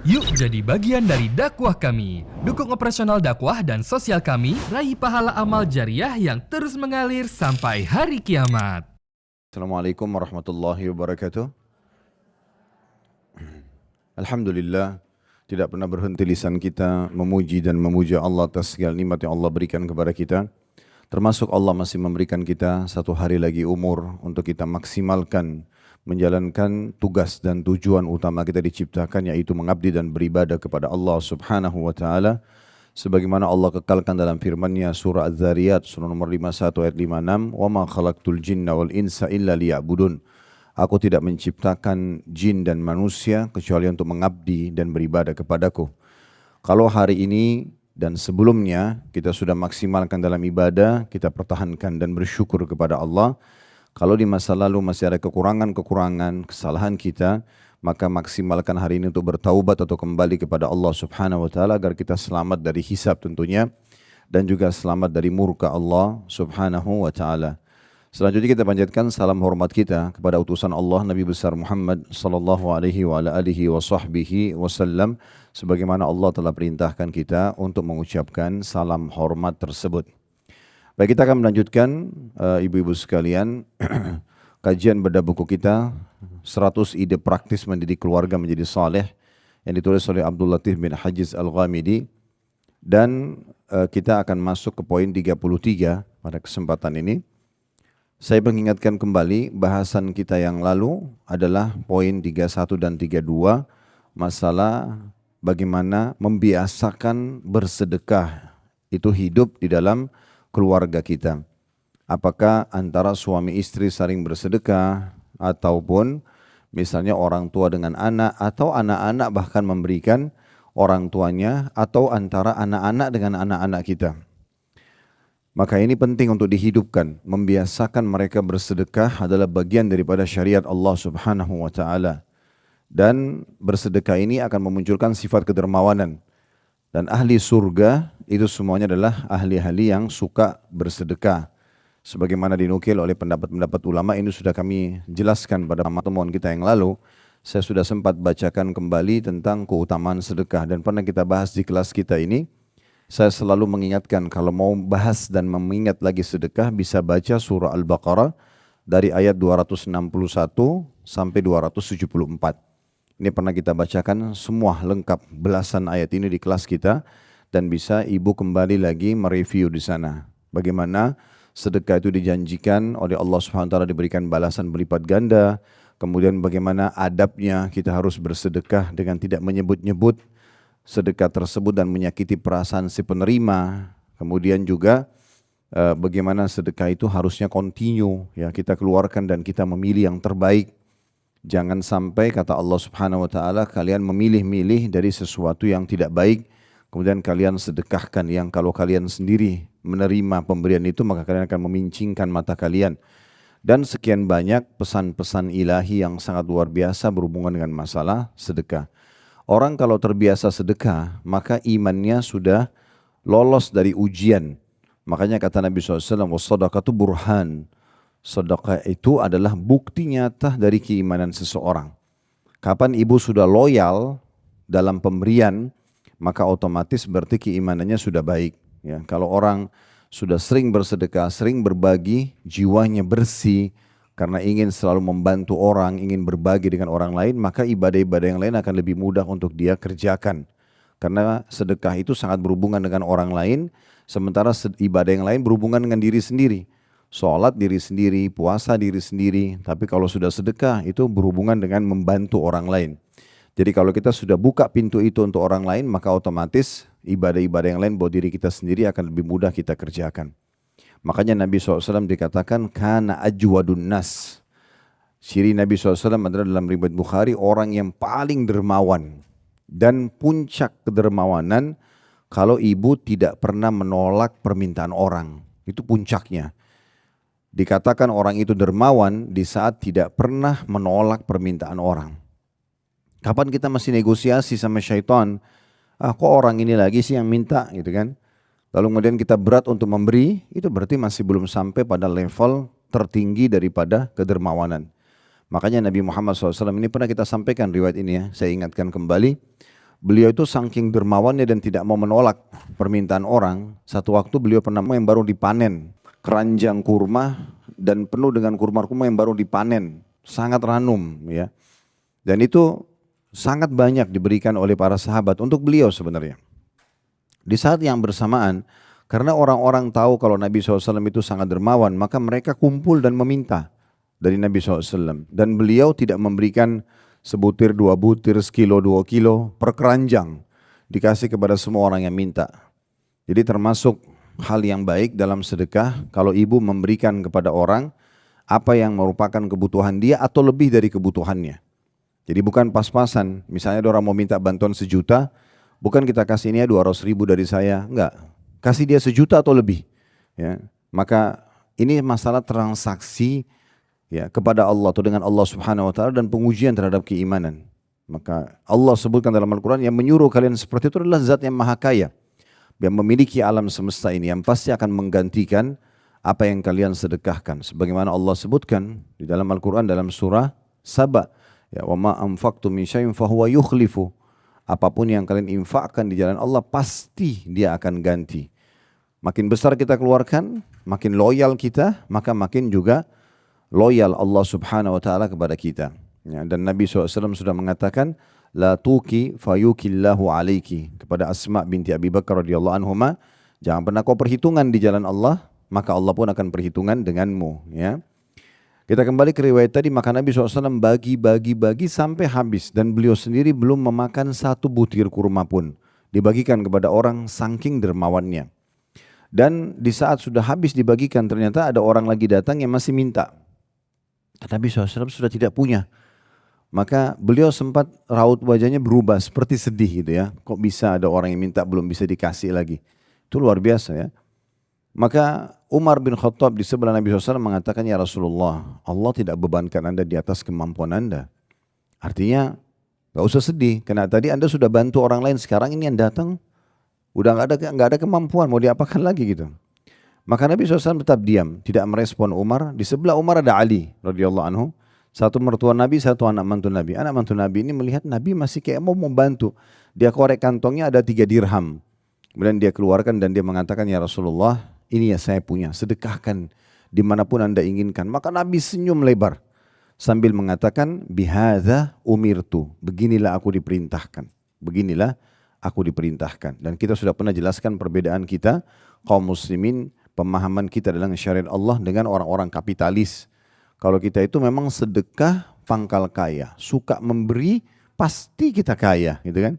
Yuk jadi bagian dari dakwah kami. Dukung operasional dakwah dan sosial kami, raih pahala amal jariah yang terus mengalir sampai hari kiamat. Assalamualaikum warahmatullahi wabarakatuh. Alhamdulillah, tidak pernah berhenti lisan kita memuji dan memuja Allah atas segala nikmat yang Allah berikan kepada kita. Termasuk Allah masih memberikan kita satu hari lagi umur untuk kita maksimalkan menjalankan tugas dan tujuan utama kita diciptakan, yaitu mengabdi dan beribadah kepada Allah Subhanahu wa taala. Sebagaimana Allah kekalkan dalam firman-Nya surah Az-Zariyat surah nomor 51 ayat 56, "Wa ma khalaqtul jinna wal insa illa liya'budun." Aku tidak menciptakan jin dan manusia kecuali untuk mengabdi dan beribadah kepadaku. Kalau hari ini dan sebelumnya kita sudah maksimalkan dalam ibadah, kita pertahankan dan bersyukur kepada Allah. Kalau di masa lalu masih ada kekurangan-kekurangan, kesalahan kita, maka maksimalkan hari ini untuk bertaubat atau kembali kepada Allah Subhanahu wa taala agar kita selamat dari hisab tentunya dan juga selamat dari murka Allah Subhanahu wa taala. Selanjutnya kita panjatkan salam hormat kita kepada utusan Allah Nabi besar Muhammad sallallahu alaihi wa ala alihi wa sahbihi wasallam, sebagaimana Allah telah perintahkan kita untuk mengucapkan salam hormat tersebut. Baik, kita akan melanjutkan ibu-ibu sekalian kajian bedah buku kita 100 ide praktis mendidik keluarga menjadi saleh yang ditulis oleh Abdul Latif bin Hajiz Al-Ghamidi, dan kita akan masuk ke poin 33 pada kesempatan ini. Saya mengingatkan kembali bahasan kita yang lalu adalah poin 31 dan 32, masalah bagaimana membiasakan bersedekah itu hidup di dalam keluarga kita. Apakah antara suami istri saling bersedekah, ataupun misalnya orang tua dengan anak, atau anak-anak bahkan memberikan orang tuanya, atau antara anak-anak dengan anak-anak kita. Maka ini penting untuk dihidupkan. Membiasakan mereka bersedekah adalah bagian daripada syariat Allah Subhanahu wa taala. Dan bersedekah ini akan memunculkan sifat kedermawanan. Dan ahli surga itu semuanya adalah ahli-ahli yang suka bersedekah. Sebagaimana dinukil oleh pendapat-pendapat ulama, ini sudah kami jelaskan pada pertemuan kita yang lalu. Saya sudah sempat bacakan kembali tentang keutamaan sedekah dan pernah kita bahas di kelas kita ini. Saya selalu mengingatkan kalau mau bahas dan mengingat lagi sedekah, bisa baca surah Al-Baqarah dari ayat 261 sampai 274. Ini pernah kita bacakan semua lengkap belasan ayat ini di kelas kita, dan bisa ibu kembali lagi mereview di sana. Bagaimana sedekah itu dijanjikan oleh Allah Subhanahu wa taala diberikan balasan berlipat ganda. Kemudian bagaimana adabnya kita harus bersedekah dengan tidak menyebut-nyebut sedekah tersebut dan menyakiti perasaan si penerima. Kemudian juga bagaimana sedekah itu harusnya continue, ya, kita keluarkan dan kita memilih yang terbaik. Jangan sampai kata Allah Subhanahu wa taala kalian memilih-milih dari sesuatu yang tidak baik, kemudian kalian sedekahkan yang kalau kalian sendiri menerima pemberian itu maka kalian akan memincingkan mata kalian. Dan sekian banyak pesan-pesan ilahi yang sangat luar biasa berhubungan dengan masalah sedekah. Orang kalau terbiasa sedekah, maka imannya sudah lolos dari ujian. Makanya kata Nabi SAW, "Was-sadaqatu burhan." Sedekah itu adalah bukti nyata dari keimanan seseorang. Kapan ibu sudah loyal dalam pemberian, maka otomatis berarti keimanannya sudah baik. Ya, kalau orang sudah sering bersedekah, sering berbagi, jiwanya bersih, karena ingin selalu membantu orang, ingin berbagi dengan orang lain, maka ibadah-ibadah yang lain akan lebih mudah untuk dia kerjakan. Karena sedekah itu sangat berhubungan dengan orang lain, sementara ibadah yang lain berhubungan dengan diri sendiri. Sholat diri sendiri, puasa diri sendiri, tapi kalau sudah sedekah itu berhubungan dengan membantu orang lain. Jadi kalau kita sudah buka pintu itu untuk orang lain, maka otomatis ibadah-ibadah yang lain buat diri kita sendiri akan lebih mudah kita kerjakan. Makanya Nabi SAW dikatakan kana ajwadun nas. Ciri Nabi SAW adalah dalam riwayat Bukhari orang yang paling dermawan. Dan puncak kedermawanan kalau ibu tidak pernah menolak permintaan orang. Itu puncaknya. Dikatakan orang itu dermawan di saat tidak pernah menolak permintaan orang. Kapan kita masih negosiasi sama syaitan? Kok orang ini lagi sih yang minta, gitu kan? Lalu kemudian kita berat untuk memberi, itu berarti masih belum sampai pada level tertinggi daripada kedermawanan. Makanya Nabi Muhammad SAW ini pernah kita sampaikan riwayat ini ya, saya ingatkan kembali. Beliau itu saking dermawannya dan tidak mau menolak permintaan orang. Satu waktu beliau pernah yang baru dipanen keranjang kurma dan penuh dengan kurma-kurma yang baru dipanen, sangat ranum ya. Dan itu sangat banyak diberikan oleh para sahabat untuk beliau sebenarnya. Di saat yang bersamaan, karena orang-orang tahu kalau Nabi SAW itu sangat dermawan, maka mereka kumpul dan meminta dari Nabi SAW. Dan beliau tidak memberikan sebutir, 2 butir, sekilo, 2 kilo per keranjang. Dikasih kepada semua orang yang minta. Jadi termasuk hal yang baik dalam sedekah, kalau ibu memberikan kepada orang apa yang merupakan kebutuhan dia atau lebih dari kebutuhannya. Jadi bukan pas-pasan, misalnya ada orang mau minta bantuan 1 juta, bukan kita kasih ini ya 200.000 dari saya, enggak. Kasih dia 1 juta atau lebih. Ya. Maka ini masalah transaksi ya kepada Allah atau dengan Allah Subhanahu wa taala dan pengujian terhadap keimanan. Maka Allah sebutkan dalam Al-Qur'an yang menyuruh kalian seperti itu adalah zat yang maha kaya, yang memiliki alam semesta ini, yang pasti akan menggantikan apa yang kalian sedekahkan. Sebagaimana Allah sebutkan di dalam Al-Qur'an dalam surah Saba, ya wa ma anfaqtum min syai'in fahuwa yukhlifu. Apapun yang kalian infakkan di jalan Allah pasti dia akan ganti. Makin besar kita keluarkan, makin loyal kita, maka makin juga loyal Allah Subhanahu wa taala kepada kita. Ya, dan Nabi SAW sudah mengatakan la tuki fayukillahu alaiki kepada Asma binti Abi Bakar radhiyallahu anhuma, jangan pernah kau perhitungan di jalan Allah, maka Allah pun akan perhitungan denganmu, ya. Kita kembali ke riwayat tadi, maka Nabi SAW bagi sampai habis dan beliau sendiri belum memakan 1 butir kurma pun. Dibagikan kepada orang saking dermawannya. Dan di saat sudah habis dibagikan ternyata ada orang lagi datang yang masih minta. Nabi SAW sudah tidak punya. Maka beliau sempat raut wajahnya berubah seperti sedih gitu ya. Kok bisa ada orang yang minta belum bisa dikasih lagi. Itu luar biasa ya. Maka Umar bin Khattab di sebelah Nabi SAW mengatakan, ya Rasulullah, Allah tidak bebankan Anda di atas kemampuan Anda. Artinya gak usah sedih, karena tadi Anda sudah bantu orang lain, sekarang ini yang datang udah gak ada kemampuan, mau diapakan lagi gitu. Maka Nabi SAW tetap diam, tidak merespon Umar. Di sebelah Umar ada Ali radhiyallahu anhu, satu mertua Nabi, satu anak mantu Nabi. Anak mantu Nabi ini melihat Nabi masih kayak mau membantu. Dia korek kantongnya ada 3 dirham. Kemudian dia keluarkan dan dia mengatakan, ya Rasulullah, ini ya saya punya, sedekahkan dimanapun Anda inginkan. Maka Nabi senyum lebar sambil mengatakan, bihadza umirtu, beginilah aku diperintahkan. Beginilah aku diperintahkan. Dan kita sudah pernah jelaskan perbedaan kita, kaum muslimin, pemahaman kita dalam syariat Allah dengan orang-orang kapitalis. Kalau kita itu memang sedekah pangkal kaya, suka memberi pasti kita kaya, gitu kan?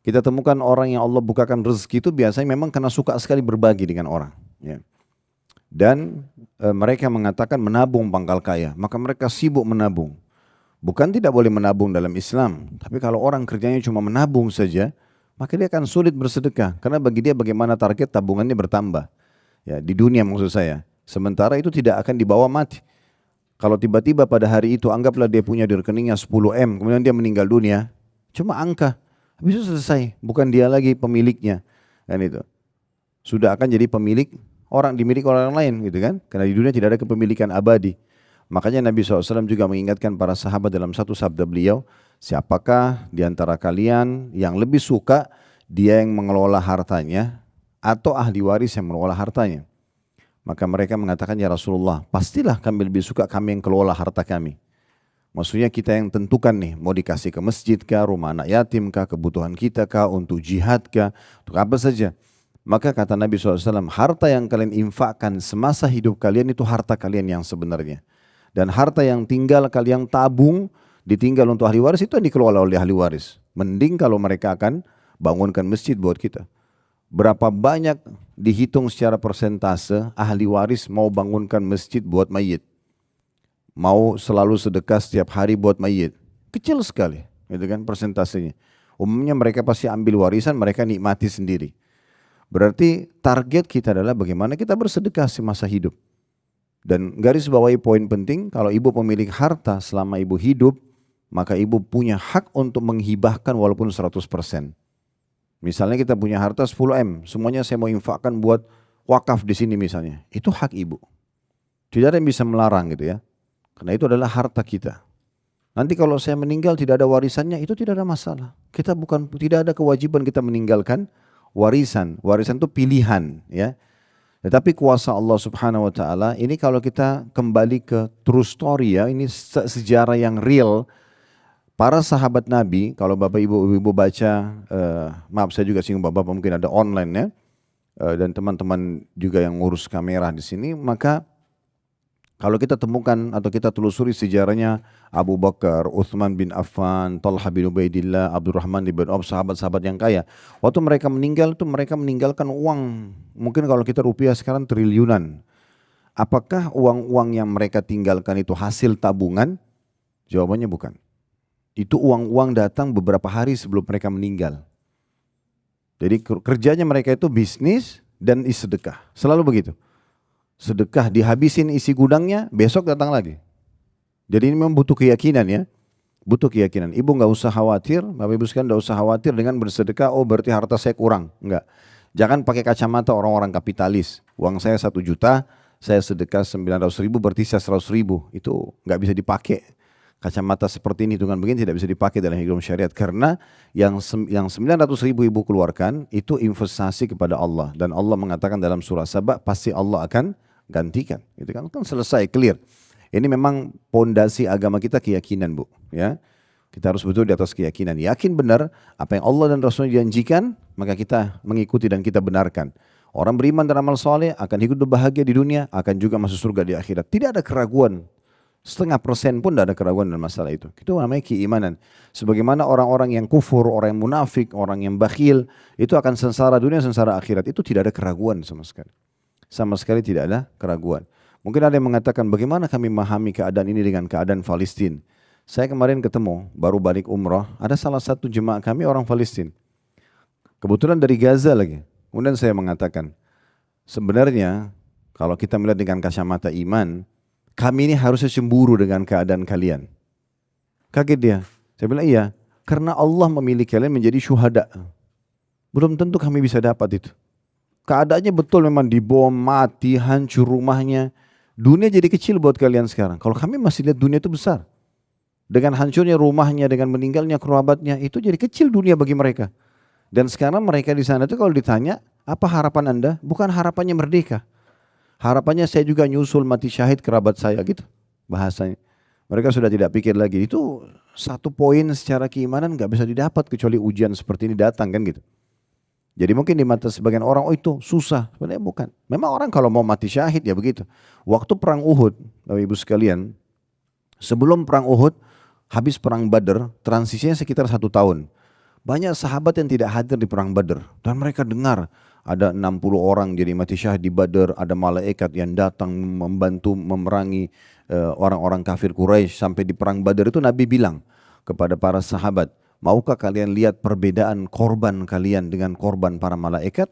Kita temukan orang yang Allah bukakan rezeki itu biasanya memang karena suka sekali berbagi dengan orang. Ya. Dan mereka mengatakan menabung pangkal kaya, maka mereka sibuk menabung. Bukan tidak boleh menabung dalam Islam, tapi kalau orang kerjanya cuma menabung saja, maka dia akan sulit bersedekah. Karena bagi dia bagaimana target tabungannya bertambah. Ya, di dunia maksud saya. Sementara itu tidak akan dibawa mati. Kalau tiba-tiba pada hari itu anggaplah dia punya di rekeningnya 10M, kemudian dia meninggal dunia, cuma angka. Habis itu selesai, bukan dia lagi pemiliknya. Kan itu. Sudah akan jadi pemilik orang, dimiliki orang lain gitu kan. Karena di dunia tidak ada kepemilikan abadi. Makanya Nabi SAW juga mengingatkan para sahabat dalam satu sabda beliau, siapakah di antara kalian yang lebih suka dia yang mengelola hartanya atau ahli waris yang mengelola hartanya? Maka mereka mengatakan, ya Rasulullah, pastilah kami lebih suka kami yang kelola harta kami. Maksudnya kita yang tentukan nih, mau dikasih ke masjid kah, rumah anak yatim kah, kebutuhan kita kah, untuk jihad kah, untuk apa saja. Maka kata Nabi SAW, harta yang kalian infakkan semasa hidup kalian itu harta kalian yang sebenarnya. Dan harta yang tinggal kalian tabung, ditinggal untuk ahli waris, itu yang dikelola oleh ahli waris. Mending kalau mereka akan bangunkan masjid buat kita. Berapa banyak dihitung secara persentase ahli waris mau bangunkan masjid buat mayit. Mau selalu sedekah setiap hari buat mayit. Kecil sekali, gitu kan persentasenya. Umumnya mereka pasti ambil warisan, mereka nikmati sendiri. Berarti target kita adalah bagaimana kita bersedekah semasa hidup. Dan garis bawahi poin penting, kalau ibu pemilik harta selama ibu hidup, maka ibu punya hak untuk menghibahkan walaupun 100%. Misalnya kita punya harta 10M, semuanya saya mau infakkan buat wakaf di sini misalnya. Itu hak ibu. Tidak ada yang bisa melarang gitu ya. Karena itu adalah harta kita. Nanti kalau saya meninggal tidak ada warisannya, itu tidak ada masalah. Kita tidak ada kewajiban kita meninggalkan warisan. Warisan itu pilihan, ya. Tetapi kuasa Allah Subhanahu wa taala ini kalau kita kembali ke true story ya, ini sejarah yang real. Para sahabat Nabi, kalau Bapak Ibu baca, maaf saya juga singgung Bapak mungkin ada online ya, dan teman-teman juga yang ngurus kamera di sini, maka kalau kita temukan atau kita telusuri sejarahnya Abu Bakar, Uthman bin Affan, Talha bin Ubaidillah, Abdurrahman bin Auf, sahabat-sahabat yang kaya. Waktu mereka meninggal itu mereka meninggalkan uang, mungkin kalau kita rupiah sekarang triliunan. Apakah uang-uang yang mereka tinggalkan itu hasil tabungan? Jawabannya bukan. Itu uang-uang datang beberapa hari sebelum mereka meninggal. Jadi kerjanya mereka itu bisnis dan sedekah. Selalu begitu. Sedekah dihabisin isi gudangnya, besok datang lagi. Jadi ini memang butuh keyakinan ya. Butuh keyakinan. Ibu nggak usah khawatir, Bapak Ibu sekalian nggak usah khawatir dengan bersedekah, oh berarti harta saya kurang. Enggak. Jangan pakai kacamata orang-orang kapitalis. Uang saya 1 juta, saya sedekah 900.000 berarti saya 100.000. Itu nggak bisa dipakai. Kacamata seperti ini, hitungan begini tidak bisa dipakai dalam hukum syariat. Karena yang 900.000 ibu keluarkan itu investasi kepada Allah. Dan Allah mengatakan dalam surah Saba, pasti Allah akan gantikan. Itu kan selesai, clear. Ini memang pondasi agama kita keyakinan Bu. Ya, kita harus betul di atas keyakinan. Yakin benar apa yang Allah dan Rasulnya janjikan, maka kita mengikuti dan kita benarkan. Orang beriman dan amal soleh akan hidup bahagia di dunia, akan juga masuk surga di akhirat. Tidak ada keraguan. 0,5% pun tidak ada keraguan dalam masalah itu. Itu namanya keimanan. Sebagaimana orang-orang yang kufur, orang yang munafik, orang yang bakhil, itu akan sengsara dunia, sengsara akhirat. Itu tidak ada keraguan sama sekali. Sama sekali tidak ada keraguan. Mungkin ada yang mengatakan, bagaimana kami memahami keadaan ini dengan keadaan Palestina? Saya kemarin ketemu, baru balik umrah, ada salah satu jemaah kami orang Palestina. Kebetulan dari Gaza lagi. Kemudian saya mengatakan, sebenarnya kalau kita melihat dengan kacamata iman, kami ini harusnya cemburu dengan keadaan kalian. Kaget dia. Saya bilang iya, karena Allah memilih kalian menjadi syuhada. Belum tentu kami bisa dapat itu. Keadaannya betul memang dibom, mati, hancur rumahnya. Dunia jadi kecil buat kalian sekarang. Kalau kami masih lihat dunia itu besar. Dengan hancurnya rumahnya, dengan meninggalnya kerabatnya, itu jadi kecil dunia bagi mereka. Dan sekarang mereka di sana itu kalau ditanya, apa harapan Anda? Bukan harapannya merdeka. Harapannya saya juga nyusul mati syahid kerabat saya gitu bahasanya. Mereka sudah tidak pikir lagi. Itu satu poin secara keimanan gak bisa didapat kecuali ujian seperti ini datang kan gitu. Jadi mungkin di mata sebagian orang, oh itu susah. Sebenarnya bukan. Memang orang kalau mau mati syahid ya begitu. Waktu perang Uhud, Bapak Ibu sekalian, sebelum perang Uhud, habis perang Badar, transisinya sekitar 1 tahun. Banyak sahabat yang tidak hadir di perang Badar. Dan mereka dengar ada 60 orang jadi mati syahid di Badar, ada malaikat yang datang membantu memerangi orang-orang kafir Quraisy. Sampai di perang Badar itu Nabi bilang kepada para sahabat, maukah kalian lihat perbedaan korban kalian dengan korban para malaikat?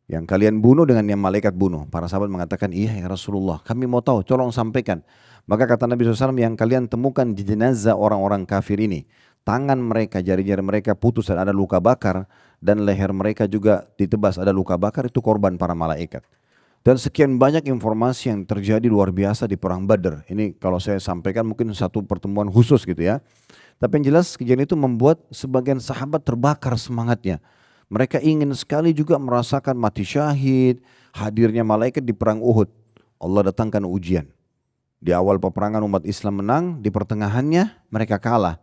Yang kalian bunuh dengan yang malaikat bunuh. Para sahabat mengatakan, iya ya Rasulullah, kami mau tahu, tolong sampaikan. Maka kata Nabi SAW, yang kalian temukan di jenazah orang-orang kafir ini, tangan mereka, jari-jari mereka putus dan ada luka bakar, dan leher mereka juga ditebas ada luka bakar, itu korban para malaikat. Dan sekian banyak informasi yang terjadi luar biasa di perang Badar. Ini kalau saya sampaikan mungkin satu pertemuan khusus gitu ya. Tapi yang jelas kejadian itu membuat sebagian sahabat terbakar semangatnya. Mereka ingin sekali juga merasakan mati syahid, hadirnya malaikat di perang Uhud. Allah datangkan ujian. Di awal peperangan umat Islam menang, di pertengahannya mereka kalah.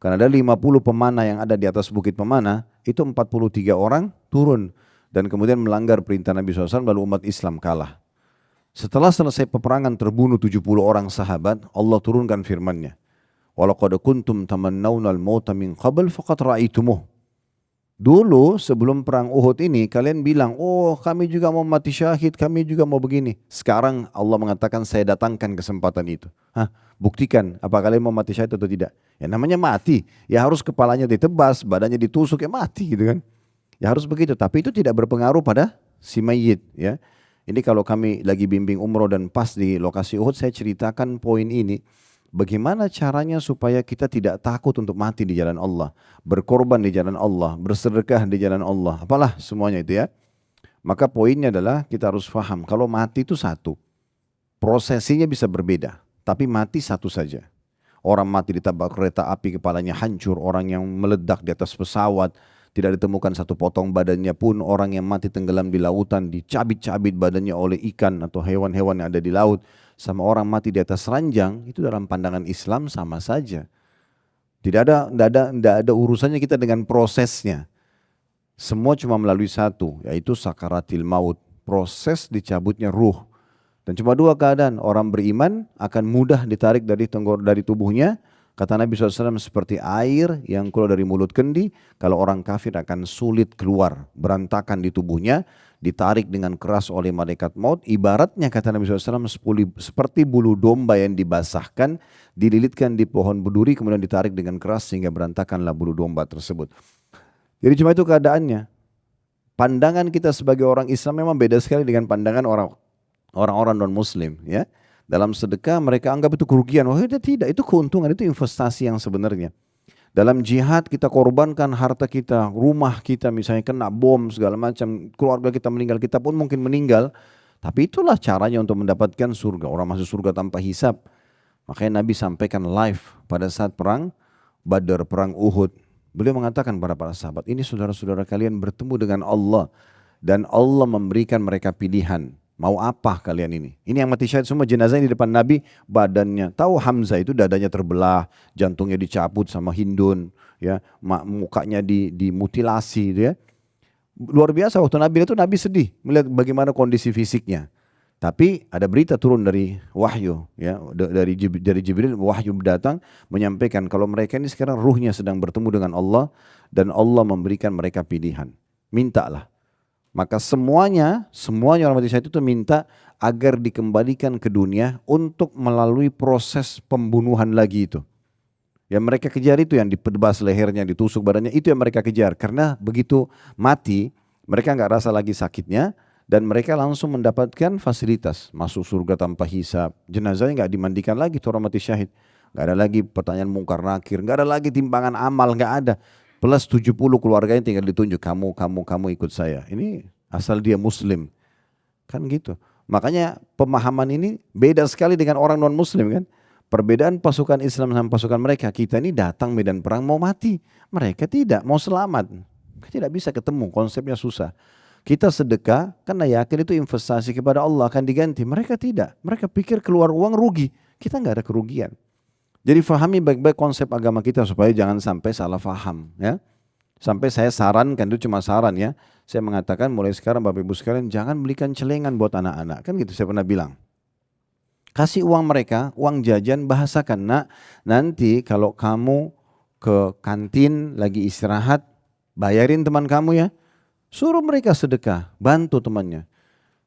Karena ada 50 pemanah yang ada di atas bukit pemanah, itu 43 orang turun. Dan kemudian melanggar perintah Nabi SAW, lalu umat Islam kalah. Setelah selesai peperangan terbunuh 70 orang sahabat, Allah turunkan firman-Nya. وَلَقَدْ كُنْتُمْ تَمَنَّوْنَ الْمَوْتَ مِنْ قَبْلِ فَقَدْ رَأَيْتُمُهُ. Dulu sebelum perang Uhud ini kalian bilang, oh kami juga mau mati syahid, kami juga mau begini. Sekarang Allah mengatakan saya datangkan kesempatan itu. Buktikan apa kalian mau mati syahid atau tidak. Ya namanya mati, ya harus kepalanya ditebas, badannya ditusuk, ya mati gitu kan. Ya harus begitu, tapi itu tidak berpengaruh pada si mayit ya. Ini kalau kami lagi bimbing umroh dan pas di lokasi Uhud, saya ceritakan poin ini. Bagaimana caranya supaya kita tidak takut untuk mati di jalan Allah, berkorban di jalan Allah, bersedekah di jalan Allah, apalah semuanya itu ya. Maka poinnya adalah kita harus paham kalau mati itu satu, prosesinya bisa berbeda, tapi mati satu saja. orang mati ditabrak kereta api kepalanya hancur, orang yang meledak di atas pesawat, tidak ditemukan satu potong badannya pun, orang yang mati tenggelam di lautan, dicabit-cabit badannya oleh ikan atau hewan-hewan yang ada di laut, sama orang mati di atas ranjang, itu dalam pandangan Islam sama saja. Tidak ada urusannya kita dengan prosesnya. Semua cuma melalui satu, yaitu sakaratil maut, proses dicabutnya ruh. Dan cuma dua keadaan, orang beriman akan mudah ditarik dari tubuhnya, kata Nabi SAW, seperti air yang keluar dari mulut kendi. Kalau orang kafir akan sulit keluar, berantakan di tubuhnya, ditarik dengan keras oleh malaikat maut. Ibaratnya kata Nabi SAW seperti bulu domba yang dibasahkan, dililitkan di pohon berduri, kemudian ditarik dengan keras sehingga berantakanlah bulu domba tersebut. Jadi cuma itu keadaannya. Pandangan kita sebagai orang Islam memang beda sekali dengan pandangan orang-orang non-Muslim. Ya, dalam sedekah mereka anggap itu kerugian. Oh tidak, itu keuntungan, itu investasi yang sebenarnya. Dalam jihad kita korbankan harta kita, rumah kita misalnya kena bom segala macam, keluarga kita meninggal, kita pun mungkin meninggal. Tapi itulah caranya untuk mendapatkan surga. Orang masuk surga tanpa hisab. Makanya Nabi sampaikan live pada saat perang Badar, perang Uhud. Beliau mengatakan kepada para sahabat, ini saudara-saudara kalian bertemu dengan Allah. Dan Allah memberikan mereka pilihan. Mau apa kalian ini? Ini yang mati syahid semua jenazahnya di depan Nabi, badannya. Tahu Hamzah itu dadanya terbelah, jantungnya dicabut sama Hindun, ya, mukanya dimutilasi, ya. Luar biasa waktu Nabi itu, Nabi sedih melihat bagaimana kondisi fisiknya. Tapi ada berita turun dari wahyu, ya, dari Jibril, wahyu datang menyampaikan kalau mereka ini sekarang ruhnya sedang bertemu dengan Allah dan Allah memberikan mereka pilihan. Mintalah. Maka semuanya orang mati syahid itu minta agar dikembalikan ke dunia untuk melalui proses pembunuhan lagi itu. Yang mereka kejar itu yang dipedbas lehernya, ditusuk badannya, itu yang mereka kejar. Karena begitu mati, mereka nggak rasa lagi sakitnya dan mereka langsung mendapatkan fasilitas. Masuk surga tanpa hisab, jenazahnya nggak dimandikan lagi tuh orang mati syahid. Nggak ada lagi pertanyaan mungkar nakir, nggak ada lagi timbangan amal, nggak ada. Plus 70 keluarganya tinggal ditunjuk, kamu ikut saya. Ini asal dia muslim. Kan gitu. Makanya pemahaman ini beda sekali dengan orang non muslim kan. Perbedaan pasukan Islam sama pasukan mereka. Kita ini datang medan perang mau mati. Mereka tidak, mau selamat. Tidak bisa ketemu, konsepnya susah. Kita sedekah karena yakin itu investasi kepada Allah akan diganti. Mereka tidak. Mereka pikir keluar uang rugi. Kita nggak ada kerugian. Jadi fahami baik-baik konsep agama kita supaya jangan sampai salah faham, ya. Sampai saya sarankan, itu cuma saran ya. Saya mengatakan mulai sekarang Bapak Ibu sekalian jangan belikan celengan buat anak-anak. Kan gitu saya pernah bilang. Kasih uang mereka, uang jajan, bahasakan, nak, nanti kalau kamu ke kantin lagi istirahat, bayarin teman kamu ya. Suruh mereka sedekah, bantu temannya.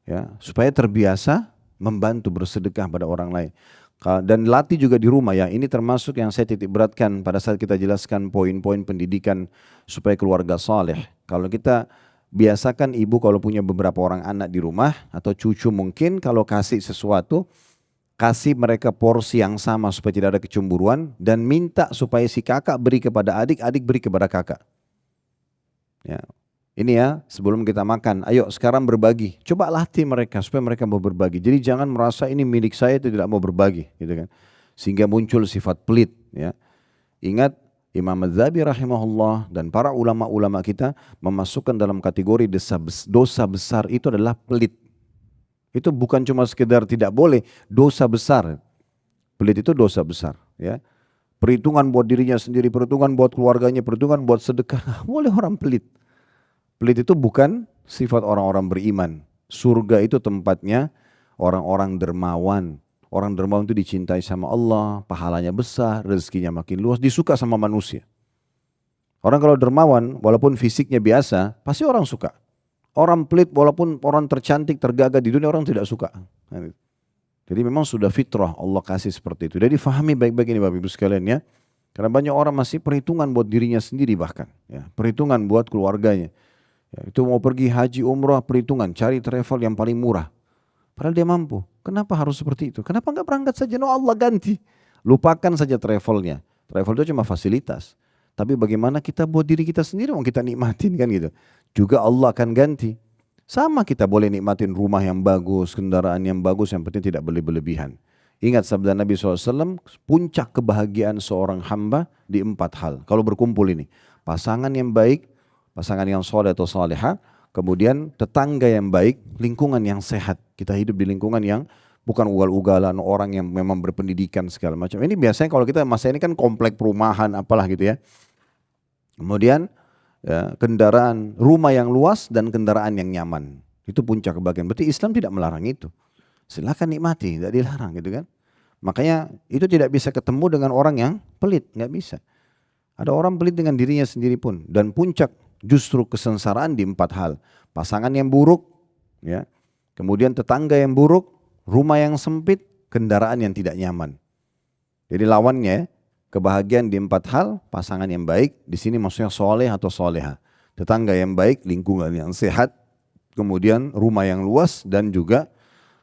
Ya, supaya terbiasa membantu bersedekah pada orang lain. Dan latih juga di rumah ya, ini termasuk yang saya titik beratkan pada saat kita jelaskan poin-poin pendidikan supaya keluarga saleh. Kalau kita biasakan ibu kalau punya beberapa orang anak di rumah atau cucu mungkin kalau kasih sesuatu, kasih mereka porsi yang sama supaya tidak ada kecemburuan dan minta supaya si kakak beri kepada adik, adik beri kepada kakak. Ya. Ini ya sebelum kita makan, ayo sekarang berbagi. Coba latih mereka supaya mereka mau berbagi. Jadi jangan merasa ini milik saya itu tidak mau berbagi, gitu kan? Sehingga muncul sifat pelit. Ya. Ingat Imam Az-Zahabi rahimahullah dan para ulama-ulama kita memasukkan dalam kategori dosa besar itu adalah pelit. Itu bukan cuma sekedar tidak boleh, dosa besar. Pelit itu dosa besar. Ya. Perhitungan buat dirinya sendiri, perhitungan buat keluarganya, perhitungan buat sedekah. Boleh orang pelit. Pelit itu bukan sifat orang-orang beriman. Surga itu tempatnya orang-orang dermawan. Orang dermawan itu dicintai sama Allah, pahalanya besar, rezekinya makin luas, disuka sama manusia. Orang kalau dermawan, walaupun fisiknya biasa, pasti orang suka. Orang pelit, walaupun orang tercantik, tergagah di dunia, orang tidak suka. Jadi memang sudah fitrah Allah kasih seperti itu. Jadi fahami baik-baik ini Bapak Ibu sekalian ya. Karena banyak orang masih perhitungan buat dirinya sendiri bahkan. Ya, perhitungan buat keluarganya. Ya, itu mau pergi haji umrah perhitungan, cari travel yang paling murah. Padahal dia mampu. Kenapa harus seperti itu? Kenapa enggak berangkat saja? No Allah ganti. Lupakan saja travelnya. Travel itu cuma fasilitas. Tapi bagaimana kita buat diri kita sendiri, mau kita nikmatin kan gitu. Juga Allah akan ganti. Sama kita boleh nikmatin rumah yang bagus, kendaraan yang bagus, yang penting tidak berlebihan. Ingat sabda Nabi SAW, puncak kebahagiaan seorang hamba di 4 hal. Kalau berkumpul ini, pasangan yang baik, pasangan yang soleh atau soleha, kemudian tetangga yang baik, lingkungan yang sehat. Kita hidup di lingkungan yang bukan ugal-ugalan, orang yang memang berpendidikan segala macam. Ini biasanya kalau kita masa ini kan komplek perumahan apalah gitu ya. Kemudian ya, kendaraan, rumah yang luas dan kendaraan yang nyaman. Itu puncak kebahagiaan. Berarti Islam tidak melarang itu. Silakan nikmati, tidak dilarang gitu kan. Makanya itu tidak bisa ketemu dengan orang yang pelit, nggak bisa. Ada orang pelit dengan dirinya sendiri pun. Dan puncak justru kesengsaraan di 4 hal. Pasangan yang buruk, ya. Kemudian tetangga yang buruk, rumah yang sempit, kendaraan yang tidak nyaman. Jadi lawannya kebahagiaan di 4 hal, pasangan yang baik, di sini maksudnya soleh atau soleha. Tetangga yang baik, lingkungan yang sehat, kemudian rumah yang luas dan juga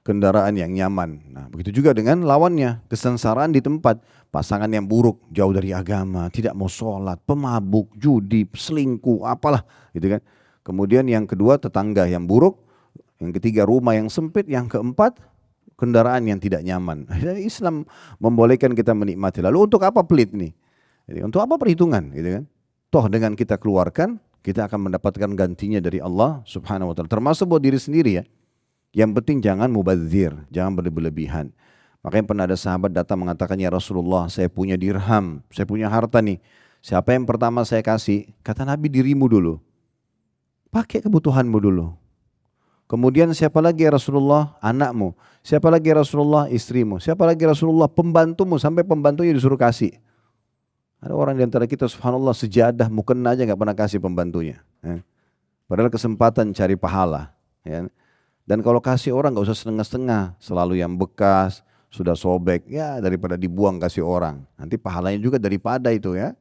kendaraan yang nyaman. Nah, begitu juga dengan lawannya, kesengsaraan di tempat, pasangan yang buruk, jauh dari agama, tidak mau sholat, pemabuk, judi, selingkuh, apalah, gitu kan. Kemudian yang kedua, tetangga yang buruk, yang ketiga rumah yang sempit, yang keempat kendaraan yang tidak nyaman. Jadi Islam membolehkan kita menikmati. Lalu untuk apa pelit nih? Jadi, untuk apa perhitungan, gitu kan? Toh dengan kita keluarkan, kita akan mendapatkan gantinya dari Allah Subhanahu wa taala. Termasuk buat diri sendiri ya. Yang penting jangan mubadzir, jangan berlebihan. Makanya pernah ada sahabat datang mengatakan, ya Rasulullah, saya punya dirham, saya punya harta nih. Siapa yang pertama saya kasih? Kata Nabi, dirimu dulu. Pakai kebutuhanmu dulu. Kemudian siapa lagi ya Rasulullah? Anakmu. Siapa lagi ya Rasulullah? Istrimu. Siapa lagi ya Rasulullah? Pembantumu, sampai pembantunya disuruh kasih. Ada orang di antara kita subhanallah sejadah mukena aja gak pernah kasih pembantunya. Ya. Padahal kesempatan cari pahala. Ya. Dan kalau kasih orang gak usah setengah-setengah, selalu yang bekas, sudah sobek, ya daripada dibuang kasih orang. Nanti pahalanya juga daripada itu ya.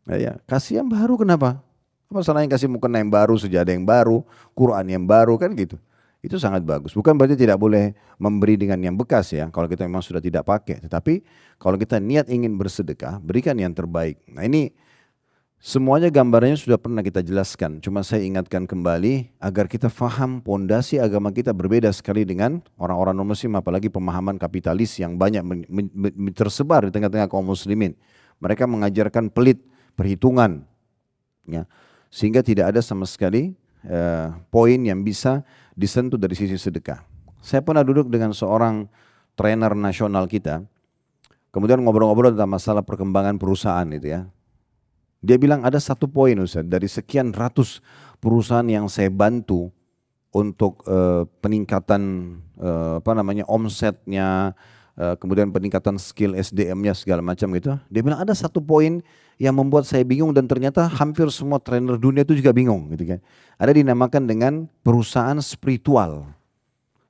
Ya, kasih yang baru kenapa? Apa salahnya kasih mukena yang baru, sejadah yang baru, Quran yang baru kan gitu. Itu sangat bagus. Bukan berarti tidak boleh memberi dengan yang bekas ya, kalau kita memang sudah tidak pakai. Tetapi kalau kita niat ingin bersedekah, berikan yang terbaik. Nah ini semuanya gambarannya sudah pernah kita jelaskan. Cuma saya ingatkan kembali agar kita faham pondasi agama kita berbeda sekali dengan orang-orang non-muslim. Apalagi pemahaman kapitalis yang banyak tersebar di tengah-tengah kaum muslimin. Mereka mengajarkan pelit, perhitungan. Ya, sehingga tidak ada sama sekali poin yang bisa disentuh dari sisi sedekah. Saya pernah duduk dengan seorang trainer nasional kita. Kemudian ngobrol-ngobrol tentang masalah perkembangan perusahaan itu ya. Dia bilang ada satu poin Ustaz, dari sekian ratus perusahaan yang saya bantu untuk peningkatan omsetnya, kemudian peningkatan skill SDM-nya segala macam gitu. Dia bilang ada satu poin yang membuat saya bingung dan ternyata hampir semua trainer dunia itu juga bingung gitu kan. Ada dinamakan dengan perusahaan spiritual.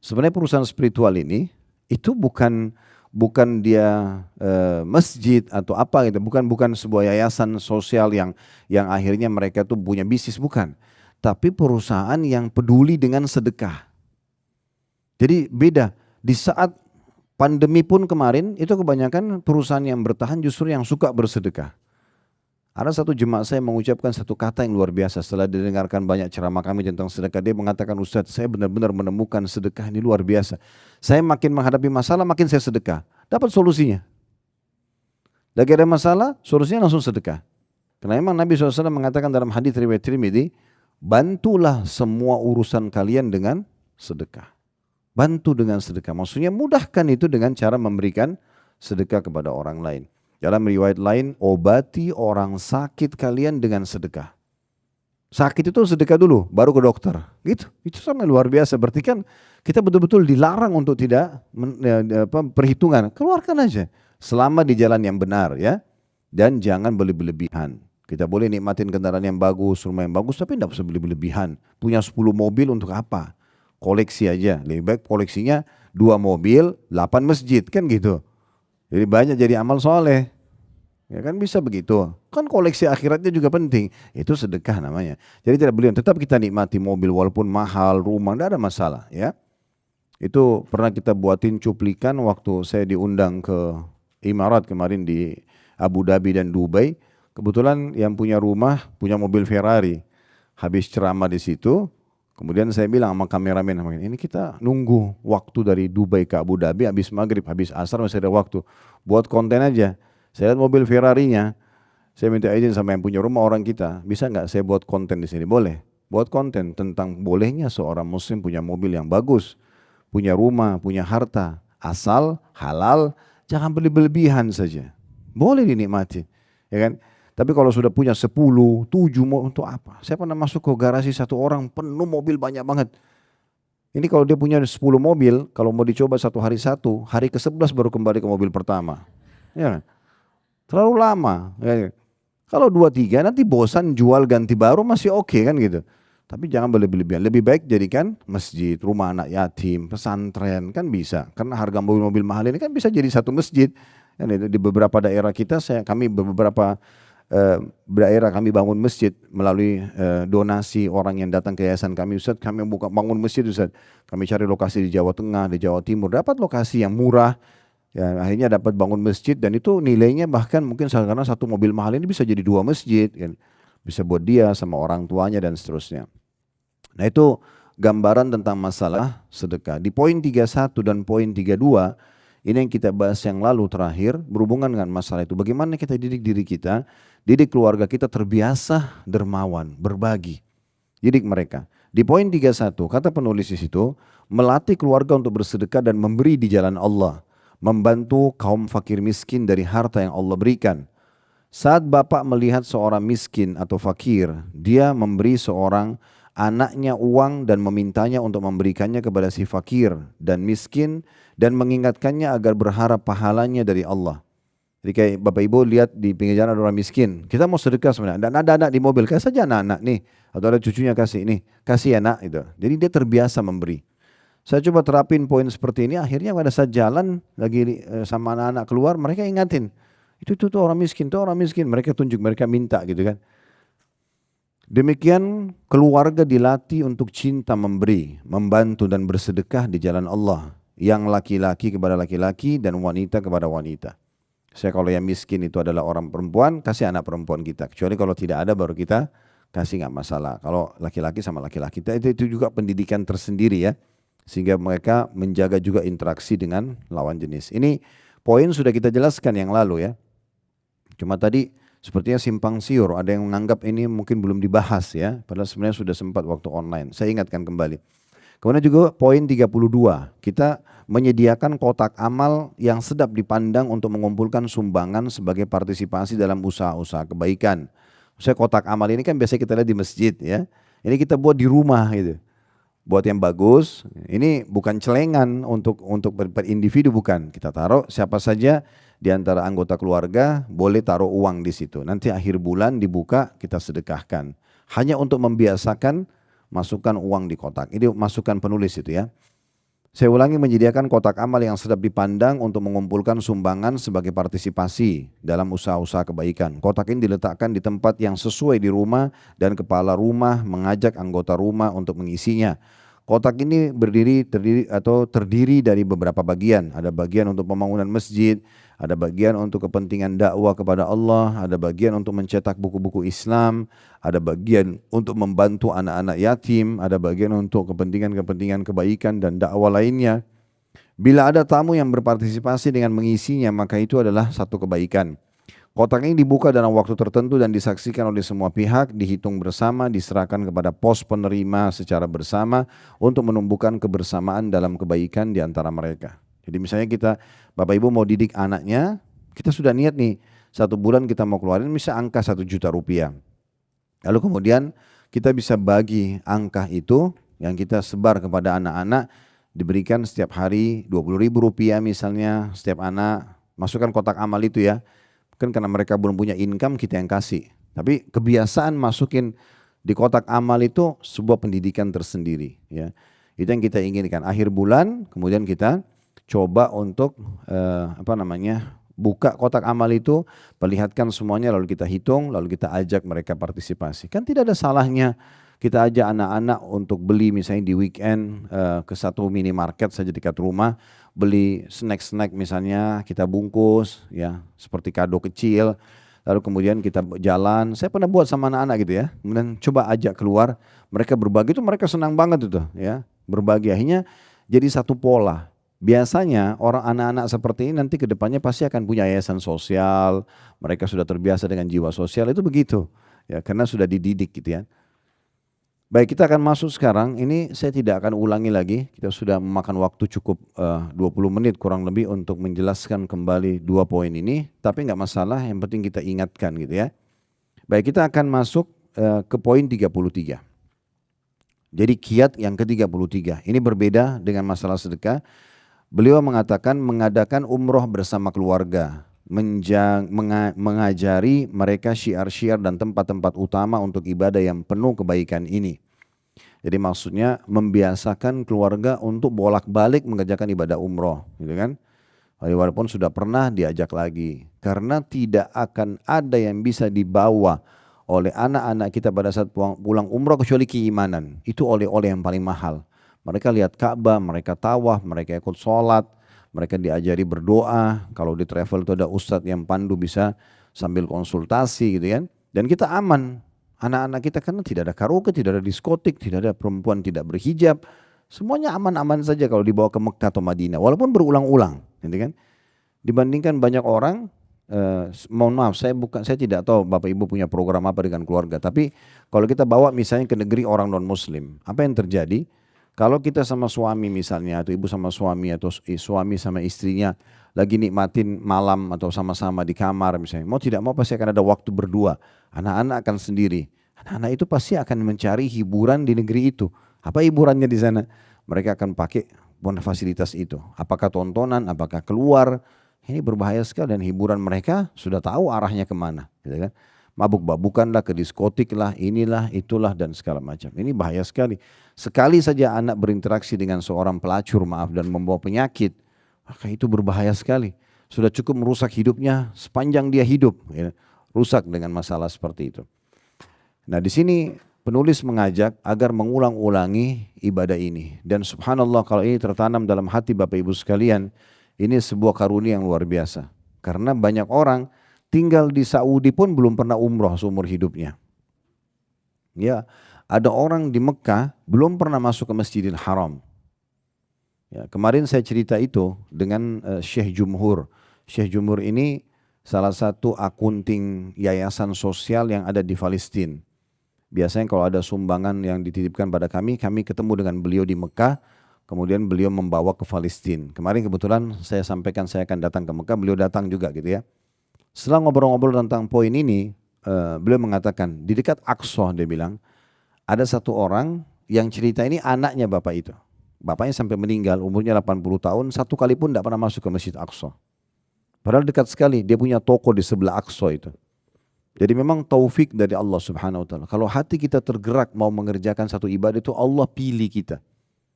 Sebenarnya perusahaan spiritual ini itu bukan dia masjid atau apa gitu, bukan sebuah yayasan sosial yang akhirnya mereka tuh punya bisnis, bukan. Tapi perusahaan yang peduli dengan sedekah. Jadi beda. Di saat pandemi pun kemarin itu kebanyakan perusahaan yang bertahan justru yang suka bersedekah. Ada satu jemaah saya mengucapkan satu kata yang luar biasa setelah didengarkan banyak ceramah kami tentang sedekah. Dia mengatakan, Ustadz, saya benar-benar menemukan sedekah ini luar biasa. Saya makin menghadapi masalah, makin saya sedekah. Dapat solusinya. Lagi ada masalah, solusinya langsung sedekah. Karena memang Nabi SAW mengatakan dalam hadits riwayat Tirmidzi, bantulah semua urusan kalian dengan sedekah. Bantu dengan sedekah. Maksudnya mudahkan itu dengan cara memberikan sedekah kepada orang lain. Dalam riwayat lain, obati orang sakit kalian dengan sedekah. Sakit itu sedekah dulu, baru ke dokter. Gitu. Itu sangat luar biasa. Berarti kan kita betul-betul dilarang untuk tidak perhitungan. Keluarkan aja. Selama di jalan yang benar ya. Dan jangan berlebihan. Kita boleh nikmatin kendaraan yang bagus, rumah yang bagus, tapi tidak usah berlebihan. Punya 10 mobil untuk apa? Koleksi aja. Lebih baik koleksinya 2 mobil, 8 masjid. Kan gitu. Jadi banyak jadi amal soleh. Ya kan bisa begitu. Kan koleksi akhiratnya juga penting. Itu sedekah namanya. Jadi tidak boleh. Tetap kita nikmati mobil walaupun mahal, rumah, tidak ada masalah. Ya. Itu pernah kita buatin cuplikan waktu saya diundang ke Imarat kemarin di Abu Dhabi dan Dubai. Kebetulan yang punya rumah, punya mobil Ferrari. Habis ceramah di situ, Kemudian saya bilang sama kameramen, ini kita nunggu waktu dari Dubai ke Abu Dhabi, habis maghrib, habis asar masih ada waktu. Buat konten aja. Saya lihat mobil Ferrari-nya, saya minta izin sama yang punya rumah orang kita, bisa nggak saya buat konten di sini? Boleh. Buat konten tentang bolehnya seorang muslim punya mobil yang bagus, punya rumah, punya harta. Asal halal, jangan berlebihan saja. Boleh dinikmati. Ya kan? Tapi kalau sudah punya 10, 7 mau untuk apa? Saya pernah masuk ke garasi satu orang penuh mobil banyak banget. Ini kalau dia punya 10 mobil, kalau mau dicoba satu, hari ke-11 baru kembali ke mobil pertama. Ya kan? Terlalu lama. Ya. Kalau 2, 3 nanti bosan jual ganti baru masih oke kan gitu. Tapi jangan berlebihan. Lebih baik jadikan masjid, rumah anak yatim, pesantren kan bisa. Karena harga mobil-mobil mahal ini kan bisa jadi satu masjid. Di beberapa daerah kita, kami beberapa daerah kami bangun masjid melalui donasi orang yang datang ke yayasan kami. Ustaz, kami bangun masjid Ustaz. Kami cari lokasi di Jawa Tengah, di Jawa Timur, dapat lokasi yang murah. Ya, akhirnya dapat bangun masjid dan itu nilainya bahkan mungkin karena satu mobil mahal ini bisa jadi 2 masjid kan. Bisa buat dia sama orang tuanya dan seterusnya. Nah itu gambaran tentang masalah sedekah. Di poin 31 dan poin 32 ini yang kita bahas yang lalu terakhir berhubungan dengan masalah itu. Bagaimana kita didik diri kita, didik keluarga kita terbiasa dermawan, berbagi. Didik mereka. Di poin 31 kata penulis di situ, melatih keluarga untuk bersedekah dan memberi di jalan Allah. Membantu kaum fakir miskin dari harta yang Allah berikan. Saat bapak melihat seorang miskin atau fakir, dia memberi seorang anaknya uang dan memintanya untuk memberikannya kepada si fakir dan miskin dan mengingatkannya agar berharap pahalanya dari Allah. Jadi kayak bapak ibu lihat di pinggir jalan ada orang miskin, kita mau sedekah sebenarnya, dan ada anak di mobil, kasih saja anak-anak nih, atau ada cucunya kasih nih, kasih anak itu. Jadi dia terbiasa memberi. Saya coba terapin poin seperti ini, akhirnya pada saat jalan lagi sama anak-anak keluar, mereka ingatin, itu tuh orang miskin, mereka tunjuk, mereka minta gitu kan. Demikian keluarga dilatih untuk cinta memberi, membantu dan bersedekah di jalan Allah. Yang laki-laki kepada laki-laki dan wanita kepada wanita. Saya kalau yang miskin itu adalah orang perempuan, kasih anak perempuan kita. Kecuali kalau tidak ada baru kita kasih, nggak masalah. Kalau laki-laki sama laki-laki, itu juga pendidikan tersendiri ya. Sehingga mereka menjaga juga interaksi dengan lawan jenis. Ini poin sudah kita jelaskan yang lalu ya. Cuma tadi sepertinya simpang siur, ada yang menganggap ini mungkin belum dibahas ya. Padahal sebenarnya sudah sempat waktu online. Saya ingatkan kembali. Kemudian juga poin 32, kita menyediakan kotak amal yang sedap dipandang untuk mengumpulkan sumbangan sebagai partisipasi dalam usaha-usaha kebaikan. Misalnya kotak amal ini kan biasa kita lihat di masjid ya. Ini kita buat di rumah gitu. Buat yang bagus, ini bukan celengan untuk per individu bukan. Kita taruh siapa saja di antara anggota keluarga boleh taruh uang di situ. Nanti akhir bulan dibuka kita sedekahkan. Hanya untuk membiasakan masukkan uang di kotak. Ini masukan penulis itu ya. Saya ulangi, menyediakan kotak amal yang sedap dipandang untuk mengumpulkan sumbangan sebagai partisipasi dalam usaha-usaha kebaikan. Kotak ini diletakkan di tempat yang sesuai di rumah dan kepala rumah mengajak anggota rumah untuk mengisinya. Kotak ini terdiri dari beberapa bagian. Ada bagian untuk pembangunan masjid, ada bagian untuk kepentingan dakwah kepada Allah, ada bagian untuk mencetak buku-buku Islam, ada bagian untuk membantu anak-anak yatim, ada bagian untuk kepentingan-kepentingan kebaikan dan dakwah lainnya. Bila ada tamu yang berpartisipasi dengan mengisinya, maka itu adalah satu kebaikan. Kotak ini dibuka dalam waktu tertentu dan disaksikan oleh semua pihak, dihitung bersama, diserahkan kepada pos penerima secara bersama untuk menumbuhkan kebersamaan dalam kebaikan di antara mereka. Jadi misalnya Bapak Ibu mau didik anaknya, kita sudah niat nih, 1 bulan kita mau keluarin bisa angka 1 juta rupiah. Lalu kemudian kita bisa bagi angka itu yang kita sebar kepada anak-anak, diberikan setiap hari 20.000 rupiah misalnya setiap anak, masukkan kotak amal itu ya. Kan karena mereka belum punya income kita yang kasih. Tapi kebiasaan masukin di kotak amal itu sebuah pendidikan tersendiri. Ya. Itu yang kita inginkan. Akhir bulan kemudian kita coba untuk buka kotak amal itu, perlihatkan semuanya lalu kita hitung, lalu kita ajak mereka partisipasi. Kan tidak ada salahnya kita ajak anak-anak untuk beli misalnya di weekend ke satu minimarket saja dekat rumah, beli snack-snack misalnya kita bungkus ya seperti kado kecil. lalu kemudian kita jalan. Saya pernah buat sama anak-anak gitu ya, kemudian coba ajak keluar, mereka berbagi itu mereka senang banget itu ya, berbagi akhirnya jadi satu pola. Biasanya orang anak-anak seperti ini nanti ke depannya pasti akan punya yayasan sosial, mereka sudah terbiasa dengan jiwa sosial itu begitu ya, karena sudah dididik gitu ya. Baik, kita akan masuk sekarang. Ini saya tidak akan ulangi lagi. Kita sudah memakan waktu cukup 20 menit kurang lebih untuk menjelaskan kembali 2 poin ini. Tapi nggak masalah, yang penting kita ingatkan gitu ya. Baik, kita akan masuk ke poin 33. Jadi kiat yang ke-33. Ini berbeda dengan masalah sedekah. Beliau mengatakan mengadakan umroh bersama keluarga. Mengajari mereka syiar-syiar dan tempat-tempat utama untuk ibadah yang penuh kebaikan ini. Jadi maksudnya membiasakan keluarga untuk bolak-balik mengerjakan ibadah umroh, gitu kan? Walaupun sudah pernah diajak lagi, karena tidak akan ada yang bisa dibawa oleh anak-anak kita pada saat pulang umroh kecuali keimanan. Itu oleh-oleh yang paling mahal. Mereka lihat Ka'bah, mereka tawaf, mereka ikut sholat. Mereka diajari berdoa, kalau di travel itu ada ustadz yang pandu bisa sambil konsultasi gitu kan. Dan kita aman, anak-anak kita karena tidak ada karaoke, tidak ada diskotik, tidak ada perempuan tidak berhijab. Semuanya aman-aman saja kalau dibawa ke Mekah atau Madinah, walaupun berulang-ulang gitu kan. Dibandingkan banyak orang, mohon maaf saya tidak tahu Bapak Ibu punya program apa dengan keluarga. Tapi kalau kita bawa misalnya ke negeri orang non muslim, apa yang terjadi? Kalau kita sama suami misalnya, atau ibu sama suami, atau suami sama istrinya lagi nikmatin malam atau sama-sama di kamar misalnya, mau tidak mau pasti akan ada waktu berdua. Anak-anak akan sendiri. Anak-anak itu pasti akan mencari hiburan di negeri itu. Apa hiburannya di sana? Mereka akan pakai fasilitas itu. Apakah tontonan, apakah keluar. Ini berbahaya sekali dan hiburan mereka sudah tahu arahnya kemana. Gitu kan? Mabuk-babukan lah, ke diskotik lah, inilah, itulah dan segala macam. Ini bahaya sekali. Sekali saja anak berinteraksi dengan seorang pelacur, maaf, dan membawa penyakit, maka itu berbahaya sekali. Sudah cukup merusak hidupnya sepanjang dia hidup, ya. Rusak dengan masalah seperti itu. Nah di sini penulis mengajak agar mengulang-ulangi ibadah ini. Dan subhanallah kalau ini tertanam dalam hati Bapak Ibu sekalian, ini sebuah karunia yang luar biasa. Karena banyak orang tinggal di Saudi pun belum pernah umroh seumur hidupnya. Ya, ada orang di Mekah belum pernah masuk ke Masjidil Haram. Ya, kemarin saya cerita itu dengan Syekh Jumhur. Syekh Jumhur ini salah satu akunting yayasan sosial yang ada di Palestina. Biasanya kalau ada sumbangan yang dititipkan pada kami ketemu dengan beliau di Mekah, kemudian beliau membawa ke Palestina. Kemarin kebetulan saya sampaikan saya akan datang ke Mekah, beliau datang juga gitu ya. Setelah ngobrol-ngobrol tentang poin ini, beliau mengatakan di dekat Aqsa dia bilang, ada satu orang yang cerita ini anaknya bapak itu. Bapaknya sampai meninggal umurnya 80 tahun, satu kali pun tidak pernah masuk ke Masjid Aqsa. Padahal dekat sekali, dia punya toko di sebelah Aqsa itu. Jadi memang taufik dari Allah Subhanahu Wa Taala. Kalau hati kita tergerak mau mengerjakan satu ibadah itu Allah pilih kita.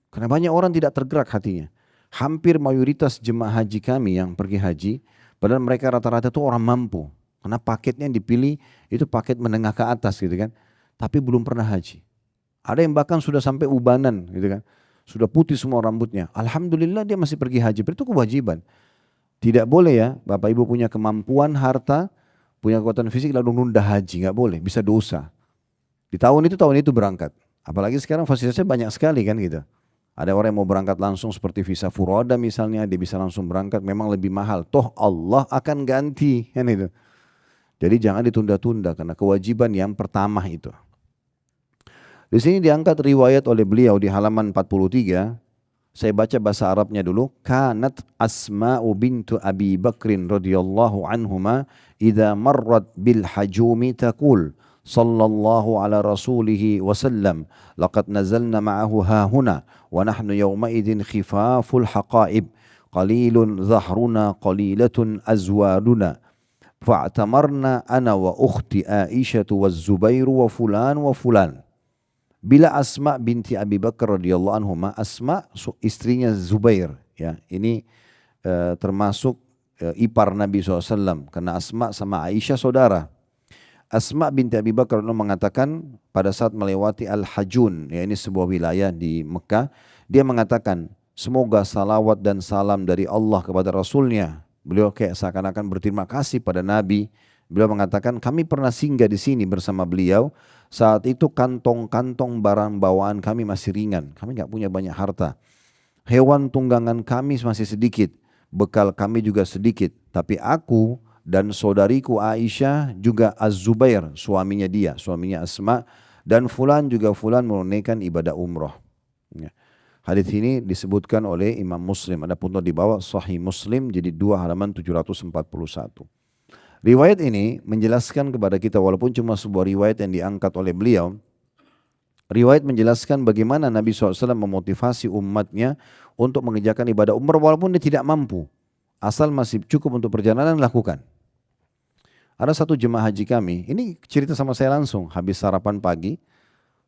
Karena banyak orang tidak tergerak hatinya. Hampir mayoritas jemaah haji kami yang pergi haji, padahal mereka rata-rata itu orang mampu. Karena paketnya yang dipilih itu paket menengah ke atas gitu kan. Tapi belum pernah haji. Ada yang bahkan sudah sampai ubanan gitu kan. Sudah putih semua rambutnya. Alhamdulillah dia masih pergi haji. Itu kewajiban. Tidak boleh ya Bapak Ibu punya kemampuan, harta, punya kekuatan fisik lalu nunda haji. Nggak boleh, bisa dosa. Di tahun itu berangkat. Apalagi sekarang fasilitasnya banyak sekali kan gitu. Ada orang yang mau berangkat langsung seperti visa furoda misalnya, dia bisa langsung berangkat, memang lebih mahal. Toh Allah akan ganti kan itu. Jadi jangan ditunda-tunda karena kewajiban yang pertama itu. Di sini diangkat riwayat oleh beliau di halaman 43. Saya baca bahasa Arabnya dulu. Kanat Asma'u bintu Abi Bakrin radhiyallahu anhuma idza marrat bil hajumi taqul sallallahu ala rasulihi wasallam laqad nazalna ma'ahu hahuna wa nahnu yawmaidin khifaful haqaib qalilun zahruna qalilatun azwaduna fa'tamarna ana wa ukhti Aisyah wa Zubair wa fulan. Bila Asma binti Abi Bakar radhiyallahu anhuma, Asma istrinya Zubair, ya ini termasuk ipar Nabi SAW, karena Asma sama Aisyah saudara. Asma binti Abi Bakar mengatakan pada saat melewati Al-Hajun, ya ini sebuah wilayah di Mekah, dia mengatakan semoga salawat dan salam dari Allah kepada Rasulnya. Beliau kayak seakan-akan berterima kasih pada Nabi Beliau mengatakan kami pernah singgah di sini bersama beliau. Saat itu kantong-kantong barang bawaan kami masih ringan. Kami nggak punya banyak harta. Hewan tunggangan kami masih sedikit. Bekal kami juga sedikit. Tapi aku dan saudariku Aisyah juga Az-Zubair, suaminya Asma. Dan fulan juga fulan menunaikan ibadah umroh. Ya. Hadis ini disebutkan oleh Imam Muslim. Ada pun di bawah Sahih Muslim jadi 2 halaman 741. Riwayat ini menjelaskan kepada kita walaupun cuma sebuah riwayat yang diangkat oleh beliau. Riwayat menjelaskan bagaimana Nabi SAW memotivasi umatnya untuk mengerjakan ibadah umrah walaupun dia tidak mampu. Asal masih cukup untuk perjalanan, lakukan. Ada satu jemaah haji kami, ini cerita sama saya langsung, habis sarapan pagi,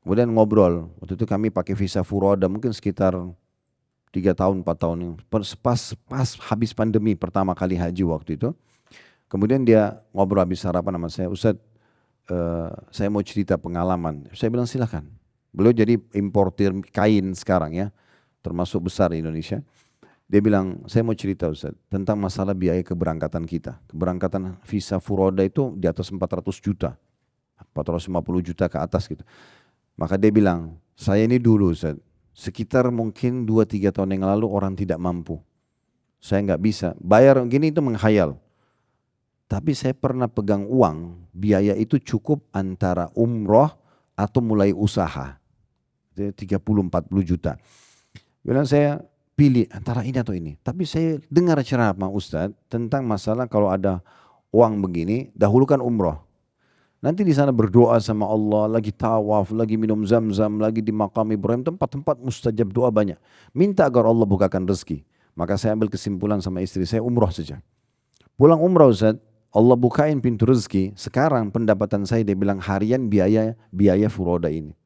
kemudian ngobrol. Waktu itu kami pakai visa furoda mungkin sekitar 3 tahun, 4 tahun. Pas habis pandemi pertama kali haji waktu itu. Kemudian dia ngobrol habis sarapan sama saya, Ustaz, saya mau cerita pengalaman. Saya bilang silakan. Beliau jadi importir kain sekarang ya, termasuk besar di Indonesia. Dia bilang, saya mau cerita Ustaz, tentang masalah biaya keberangkatan kita. Keberangkatan visa furoda itu di atas 400 juta, 450 juta ke atas gitu. Maka dia bilang, saya ini dulu Ustaz, sekitar mungkin 2-3 tahun yang lalu orang tidak mampu. Saya nggak bisa, bayar gini itu menghayal. Tapi saya pernah pegang uang, biaya itu cukup antara umroh atau mulai usaha. 30-40 juta. Bilang saya pilih antara ini atau ini. Tapi saya dengar ceramah Ustadz tentang masalah kalau ada uang begini, dahulukan umroh. Nanti di sana berdoa sama Allah, lagi tawaf, lagi minum zam-zam, lagi di makam Ibrahim, tempat-tempat mustajab doa banyak. Minta agar Allah bukakan rezeki. Maka saya ambil kesimpulan sama istri saya, umroh saja. Pulang umroh Ustadz, Allah bukain pintu rezeki. Sekarang pendapatan saya dia bilang harian biaya furoda ini.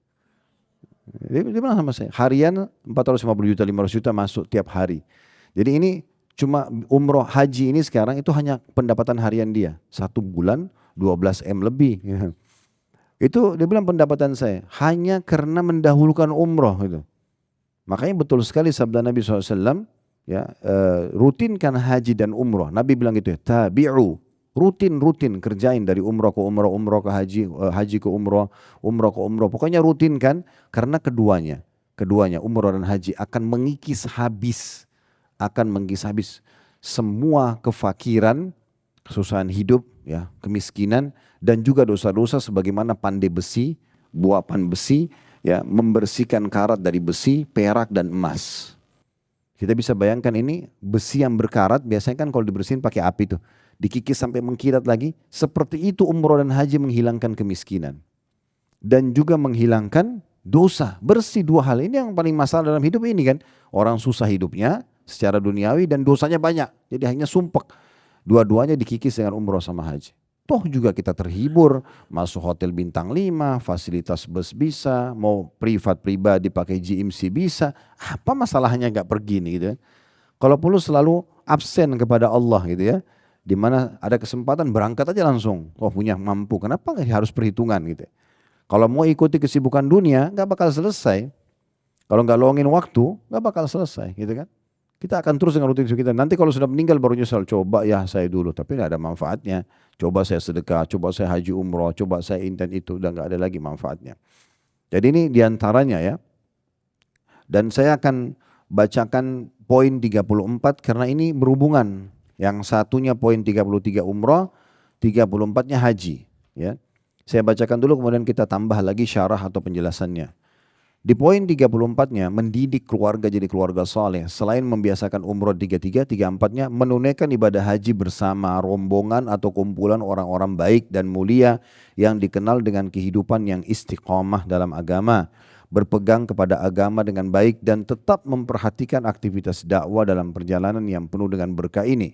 Dia bilang sama saya, harian 450 juta, 500 juta masuk tiap hari. Jadi ini cuma umroh haji ini sekarang itu hanya pendapatan harian dia. 1 bulan 12 M lebih. Itu dia bilang pendapatan saya. Hanya karena mendahulukan umroh itu. Makanya betul sekali sabda Nabi SAW. Ya, rutinkan haji dan umroh. Nabi bilang gitu ya, tabi'u. Rutin kerjain dari umroh ke umroh, umroh ke haji, haji ke umroh, umroh ke umroh. Pokoknya rutinkan karena keduanya umroh dan haji akan mengikis habis semua kefakiran, kesusahan hidup, ya, kemiskinan dan juga dosa-dosa sebagaimana pandai besi, buapan besi, ya, membersihkan karat dari besi, perak dan emas. Kita bisa bayangkan ini besi yang berkarat biasanya kan kalau dibersihin pakai api tuh. Dikikis sampai mengkilat lagi. Seperti itu umroh dan haji menghilangkan kemiskinan. Dan juga menghilangkan dosa. Bersih 2 hal ini yang paling masalah dalam hidup ini kan. Orang susah hidupnya secara duniawi dan dosanya banyak. Jadi hanya sumpek. Dua-duanya dikikis dengan umroh sama haji. Toh juga kita terhibur. Masuk hotel bintang 5, fasilitas bus bisa. Mau privat pribadi pakai GMC bisa. Apa masalahnya gak pergi nih gitu kan. Kalau perlu selalu absen kepada Allah gitu ya. Di mana ada kesempatan berangkat aja langsung. Oh punya mampu, kenapa harus perhitungan gitu. Kalau mau ikuti kesibukan dunia gak bakal selesai. Kalau gak luangin waktu gak bakal selesai gitu kan. Kita akan terus dengan rutinitas kita. Nanti kalau sudah meninggal baru nyesal, coba ya saya dulu. Tapi gak ada manfaatnya. Coba saya sedekah, coba saya haji umroh, coba saya intent itu. Udah gak ada lagi manfaatnya. Jadi ini diantaranya ya. Dan saya akan bacakan poin 34 karena ini berhubungan. Yang satunya poin 33 umrah, 34-nya haji. Ya. Saya bacakan dulu kemudian kita tambah lagi syarah atau penjelasannya. Di poin 34-nya mendidik keluarga jadi keluarga saleh. Selain membiasakan umrah 33, 34-nya menunaikan ibadah haji bersama rombongan atau kumpulan orang-orang baik dan mulia yang dikenal dengan kehidupan yang istiqamah dalam agama. Berpegang kepada agama dengan baik dan tetap memperhatikan aktivitas dakwah dalam perjalanan yang penuh dengan berkah ini.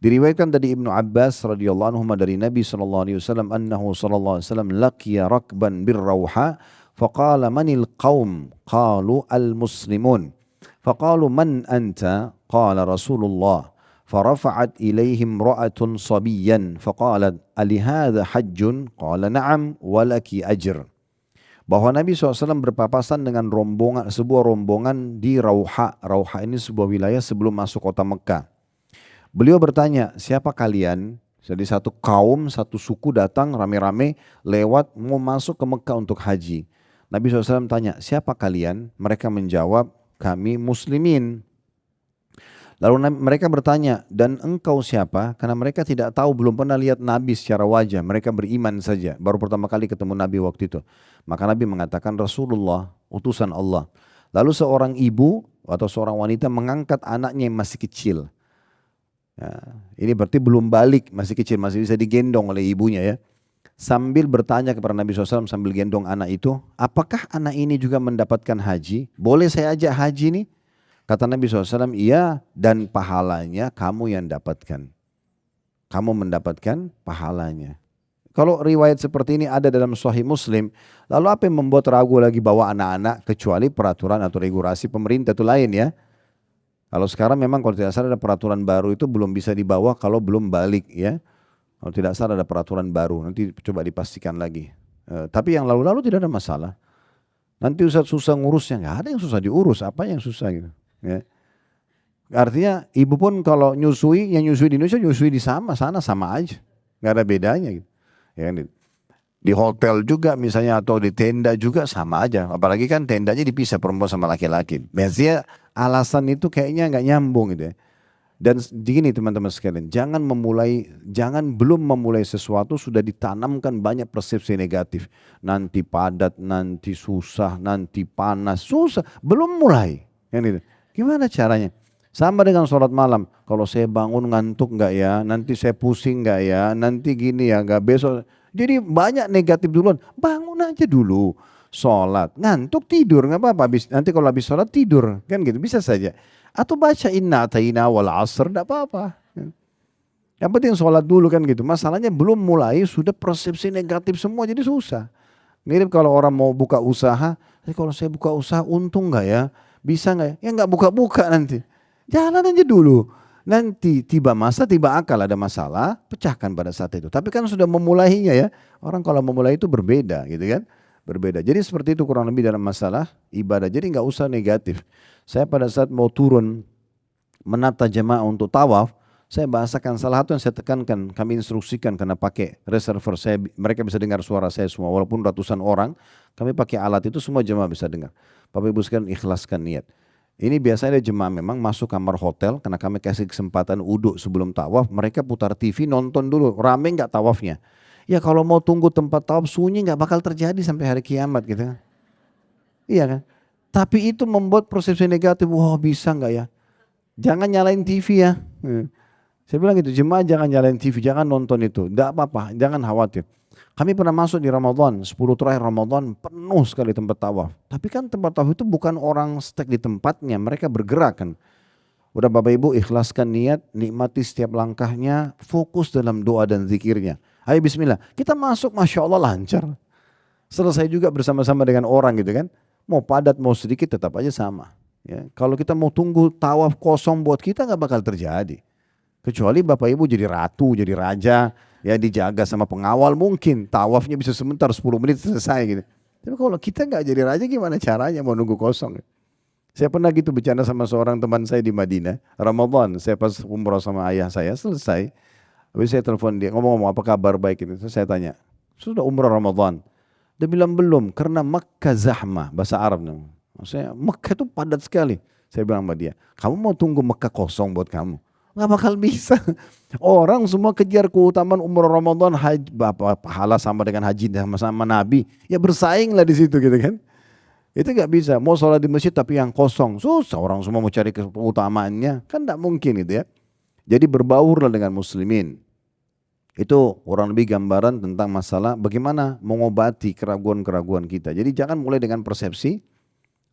Diriwayatkan dari Ibnu Abbas radhiyallahu anhu dari Nabi sallallahu alaihi wasallam annahu sallallahu alaihi wasallam laqiya rakban birrauha faqala manil qaum qalu al muslimun faqalu man anta qala Rasulullah فرفعت إليهم امرأة صبيا فقالت ألهذا حج قال نعم ولك أجر. Bahwa Nabi SAW berpapasan dengan sebuah rombongan di Rauha. Rauha ini sebuah wilayah sebelum masuk kota Mekah. Beliau bertanya, siapa kalian? Jadi satu kaum, satu suku datang rame-rame lewat mau masuk ke Mekah untuk haji. Nabi SAW tanya, siapa kalian? Mereka menjawab, kami muslimin. Lalu mereka bertanya, dan engkau siapa? Karena mereka tidak tahu, belum pernah lihat Nabi secara wajah. Mereka beriman saja. Baru pertama kali ketemu Nabi waktu itu. Maka Nabi mengatakan, Rasulullah, utusan Allah. Lalu seorang ibu atau seorang wanita mengangkat anaknya yang masih kecil. Ya, ini berarti belum balik, masih kecil, masih bisa digendong oleh ibunya ya. Sambil bertanya kepada Nabi SAW sambil gendong anak itu, apakah anak ini juga mendapatkan haji? Boleh saya ajak haji nih? Kata Nabi SAW, iya, dan pahalanya kamu yang dapatkan. Kamu mendapatkan pahalanya. Kalau riwayat seperti ini ada dalam Sahih Muslim, lalu apa yang membuat ragu lagi bawa anak-anak kecuali peraturan atau regulasi pemerintah itu lain ya. Kalau sekarang memang kalau tidak salah ada peraturan baru itu belum bisa dibawa kalau belum balik ya. Kalau tidak salah ada peraturan baru, nanti coba dipastikan lagi. Tapi yang lalu-lalu tidak ada masalah. Nanti Ustaz susah ngurusnya, nggak ada yang susah diurus, apa yang susah gitu. Ya. Artinya ibu pun kalau nyusui, yang nyusui di Indonesia nyusui di sana sama aja, nggak ada bedanya gitu. Ya, di hotel juga misalnya atau di tenda juga sama aja. Apalagi kan tendanya dipisah perempuan sama laki-laki. Biasanya alasan itu kayaknya nggak nyambung gitu ya. Dan begini teman-teman sekalian, jangan belum memulai sesuatu sudah ditanamkan banyak persepsi negatif. Nanti padat, nanti susah, nanti panas, susah. Belum mulai. Kan gitu. Gimana caranya? Sama dengan sholat malam. Kalau saya bangun ngantuk nggak ya? Nanti saya pusing nggak ya? Nanti gini ya, nggak besok. Jadi banyak negatif duluan. Bangun aja dulu. Sholat, ngantuk tidur nggak apa-apa. Nanti kalau habis sholat tidur, kan gitu bisa saja. Atau baca inna atayna wal asr, tidak apa-apa. Yang penting sholat dulu kan gitu. Masalahnya belum mulai sudah persepsi negatif semua jadi susah. Mirip kalau orang mau buka usaha, kalau saya buka usaha untung nggak ya? Bisa nggak ya? Ya nggak buka-buka nanti. Jalan aja dulu. Nanti tiba masa, tiba akal ada masalah, pecahkan pada saat itu. Tapi kan sudah memulainya ya. Orang kalau memulai itu berbeda gitu kan. Berbeda. Jadi seperti itu kurang lebih dalam masalah ibadah. Jadi nggak usah negatif. Saya pada saat mau turun menata jemaah untuk tawaf, saya bahasakan salah satu yang saya tekankan, kami instruksikan karena pakai reserver saya, mereka bisa dengar suara saya semua, walaupun ratusan orang, kami pakai alat itu semua jemaah bisa dengar. Bapak Ibu sekalian ikhlaskan niat. Ini biasanya jemaah memang masuk kamar hotel karena kami kasih kesempatan uduk sebelum tawaf, mereka putar TV nonton dulu, rame nggak tawafnya. Ya kalau mau tunggu tempat tawaf sunyi nggak bakal terjadi sampai hari kiamat gitu kan. Iya kan? Tapi itu membuat persepsi negatif, wah bisa nggak ya? Jangan nyalain TV ya. Saya bilang gitu, jemaah jangan nyalain TV, jangan nonton itu. Nggak apa-apa, jangan khawatir. Kami pernah masuk di Ramadan, 10 terakhir Ramadan penuh sekali tempat tawaf. Tapi kan tempat tawaf itu bukan orang stuck di tempatnya, mereka bergerak kan. Udah Bapak Ibu ikhlaskan niat, nikmati setiap langkahnya, fokus dalam doa dan zikirnya. Ayo bismillah, kita masuk Masya Allah lancar. Selesai juga bersama-sama dengan orang gitu kan. Mau padat mau sedikit tetap aja sama. Ya, kalau kita mau tunggu tawaf kosong buat kita nggak bakal terjadi. Kecuali Bapak Ibu jadi ratu, jadi raja, ya dijaga sama pengawal mungkin. Tawafnya bisa sebentar 10 menit selesai gitu. Tapi kalau kita nggak jadi raja gimana caranya mau nunggu kosong. Saya pernah gitu bercanda sama seorang teman saya di Madinah. Ramadan saya pas umrah sama ayah saya selesai. Habis saya telepon dia ngomong-ngomong apa kabar baik itu. Saya tanya, sudah umrah Ramadan? Dia bilang belum karena Mekah zahmah, bahasa Arab. Maksudnya Mekah itu padat sekali. Saya bilang sama dia, kamu mau tunggu Mekah kosong buat kamu? Nggak bakal bisa. Orang semua kejar keutamaan umrah Ramadan, haji, pahala sama dengan haji sama Nabi. Ya bersaing lah di situ gitu kan. Itu nggak bisa. Mau sholat di masjid tapi yang kosong, susah. Orang semua mau cari keutamaannya, kan nggak mungkin gitu ya. Jadi berbaurlah dengan muslimin. Itu kurang lebih gambaran tentang masalah bagaimana mengobati keraguan-keraguan kita. Jadi jangan mulai dengan persepsi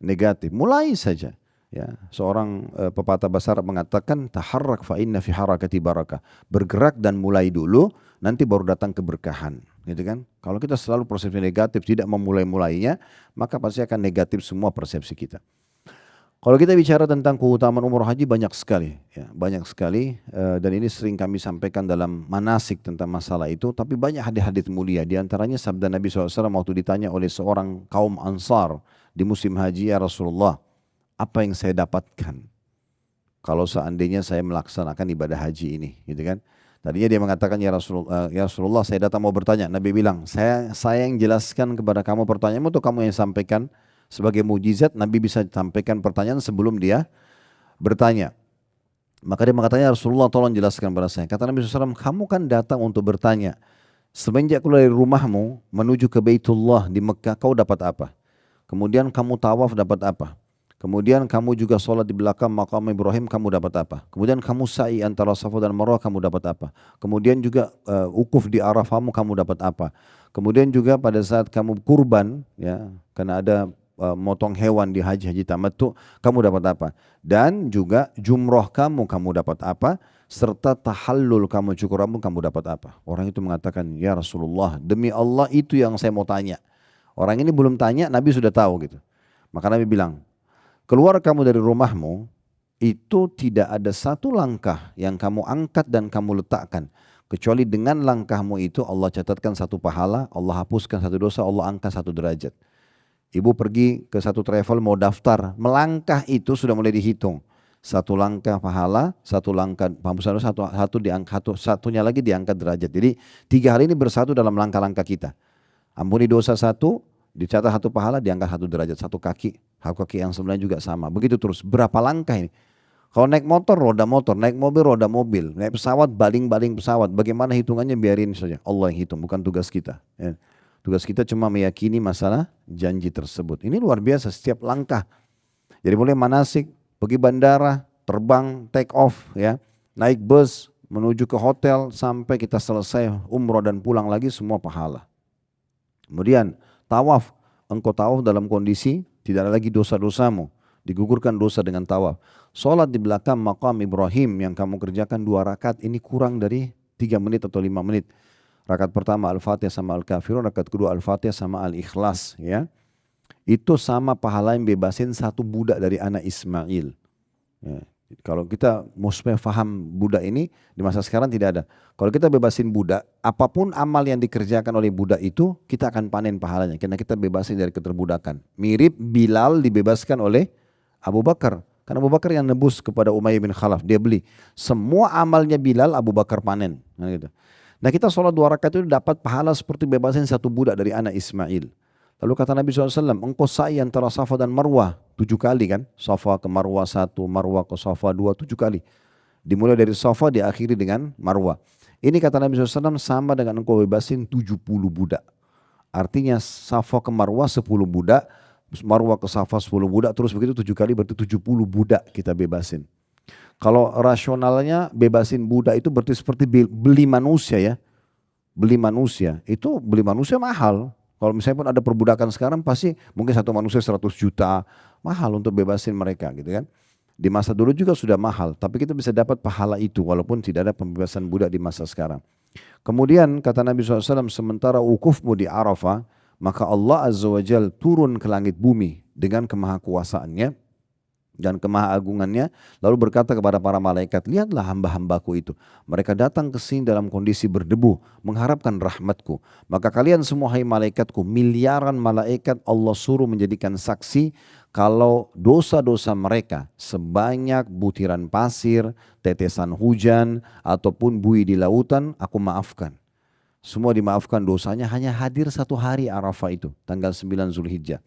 negatif. Mulai saja. Ya, seorang pepatah bahasa Arab mengatakan taharrak fa inna fi harakati barakah. Bergerak dan mulai dulu, nanti baru datang keberkahan. Gitu kan? Kalau kita selalu persepsi negatif, tidak memulai-mulainya, maka pasti akan negatif semua persepsi kita. Kalau kita bicara tentang keutamaan umroh haji banyak sekali, ya, banyak sekali dan ini sering kami sampaikan dalam manasik tentang masalah itu. Tapi banyak hadis-hadis mulia, diantaranya sabda Nabi SAW waktu ditanya oleh seorang kaum Ansar di musim haji, ya Rasulullah, apa yang saya dapatkan kalau seandainya saya melaksanakan ibadah haji ini, gitu kan? Tadinya dia mengatakan, ya Rasulullah, saya datang mau bertanya. Nabi bilang, saya yang jelaskan kepada kamu pertanyaanmu, atau kamu yang sampaikan sebagai mujizat. Nabi bisa sampaikan pertanyaan sebelum dia bertanya. Maka dia mengatakan, ya Rasulullah, tolong jelaskan kepada saya. Kata Nabi SAW, kamu kan datang untuk bertanya. Semenjak keluar dari rumahmu menuju ke Baitullah di Mekah, kau dapat apa? Kemudian kamu tawaf, dapat apa? Kemudian kamu juga sholat di belakang makam Ibrahim, kamu dapat apa? Kemudian kamu sa'i antara Safa dan Marwah, kamu dapat apa? Kemudian juga ukuf di Arafahmu, kamu dapat apa? Kemudian juga pada saat kamu kurban, ya, karena ada motong hewan di haji tamattu, kamu dapat apa? Dan juga jumroh kamu dapat apa? Serta tahallul kamu, cukur rambut, kamu dapat apa? Orang itu mengatakan, ya Rasulullah, demi Allah itu yang saya mau tanya. Orang ini belum tanya, Nabi sudah tahu gitu. Maka Nabi bilang, keluar kamu dari rumahmu, itu tidak ada satu langkah yang kamu angkat dan kamu letakkan. Kecuali dengan langkahmu itu Allah catatkan satu pahala, Allah hapuskan satu dosa, Allah angkat satu derajat. Ibu pergi ke satu travel mau daftar, melangkah itu sudah mulai dihitung. Satu langkah pahala, satu langkah penghapusan dosa, satunya lagi diangkat derajat. Jadi 3 hal ini bersatu dalam langkah-langkah kita. Ampuni dosa satu, dicatat satu pahala, diangkat satu derajat, satu kaki yang sebenarnya juga sama. Begitu terus, berapa langkah ini? Kalau naik motor, roda motor, naik mobil, roda mobil, naik pesawat, baling-baling pesawat. Bagaimana hitungannya, biarin saja. Allah yang hitung, bukan tugas kita. Ya. Tugas kita cuma meyakini masalah janji tersebut. Ini luar biasa, setiap langkah. Jadi mulai manasik, pergi bandara, terbang, take off, ya, naik bus, menuju ke hotel, sampai kita selesai umroh dan pulang lagi, semua pahala. Kemudian tawaf, engkau tawaf dalam kondisi tidak ada lagi dosa-dosamu, digugurkan dosa dengan tawaf. Sholat di belakang makam Ibrahim yang kamu kerjakan 2 rakaat, ini kurang dari 3 menit atau 5 menit. Rakaat pertama Al-Fatihah sama Al-Kafirun, rakaat kedua Al-Fatihah sama Al-Ikhlas, ya. Itu sama pahala yang bebasin 1 budak dari anak Ismail. Ya. Kalau kita mau supaya faham budak ini, di masa sekarang tidak ada. Kalau kita bebasin budak, apapun amal yang dikerjakan oleh budak itu, kita akan panen pahalanya. Karena kita bebasin dari keterbudakan. Mirip Bilal dibebaskan oleh Abu Bakar. Karena Abu Bakar yang nebus kepada Umayyah bin Khalaf, dia beli. Semua amalnya Bilal, Abu Bakar panen. Nah kita sholat 2 rakaat itu dapat pahala seperti bebasin 1 budak dari anak Ismail. Lalu kata Nabi SAW, engkau sa'i antara Safa dan Marwah 7 kali kan. Safa ke Marwah 1, Marwah ke Safa 2, 7 kali. Dimulai dari Safa, diakhiri dengan Marwah. Ini kata Nabi SAW sama dengan engkau bebasin 70 budak. Artinya Safa ke Marwah 10 budak, Marwah ke Safa 10 budak, terus begitu 7 kali berarti 70 budak kita bebasin. Kalau rasionalnya bebasin budak itu berarti seperti beli manusia ya. Beli manusia, itu beli manusia mahal. Kalau misalnya pun ada perbudakan sekarang pasti mungkin satu manusia 100 juta, mahal untuk bebasin mereka gitu kan. Di masa dulu juga sudah mahal, tapi kita bisa dapat pahala itu walaupun tidak ada pembebasan budak di masa sekarang. Kemudian kata Nabi SAW, sementara wukufmu di Arafah, maka Allah Azza wa Jal turun ke langit bumi dengan kemahakuasaannya dan kemahaagungannya, lalu berkata kepada para malaikat, lihatlah hamba-hambaku itu. Mereka datang ke sini dalam kondisi berdebu, mengharapkan rahmatku. Maka kalian semua hai malaikatku, miliaran malaikat Allah suruh menjadikan saksi kalau dosa-dosa mereka sebanyak butiran pasir, tetesan hujan, ataupun buih di lautan, aku maafkan. Semua dimaafkan dosanya, hanya hadir 1 hari Arafah itu, tanggal 9 Zulhijjah.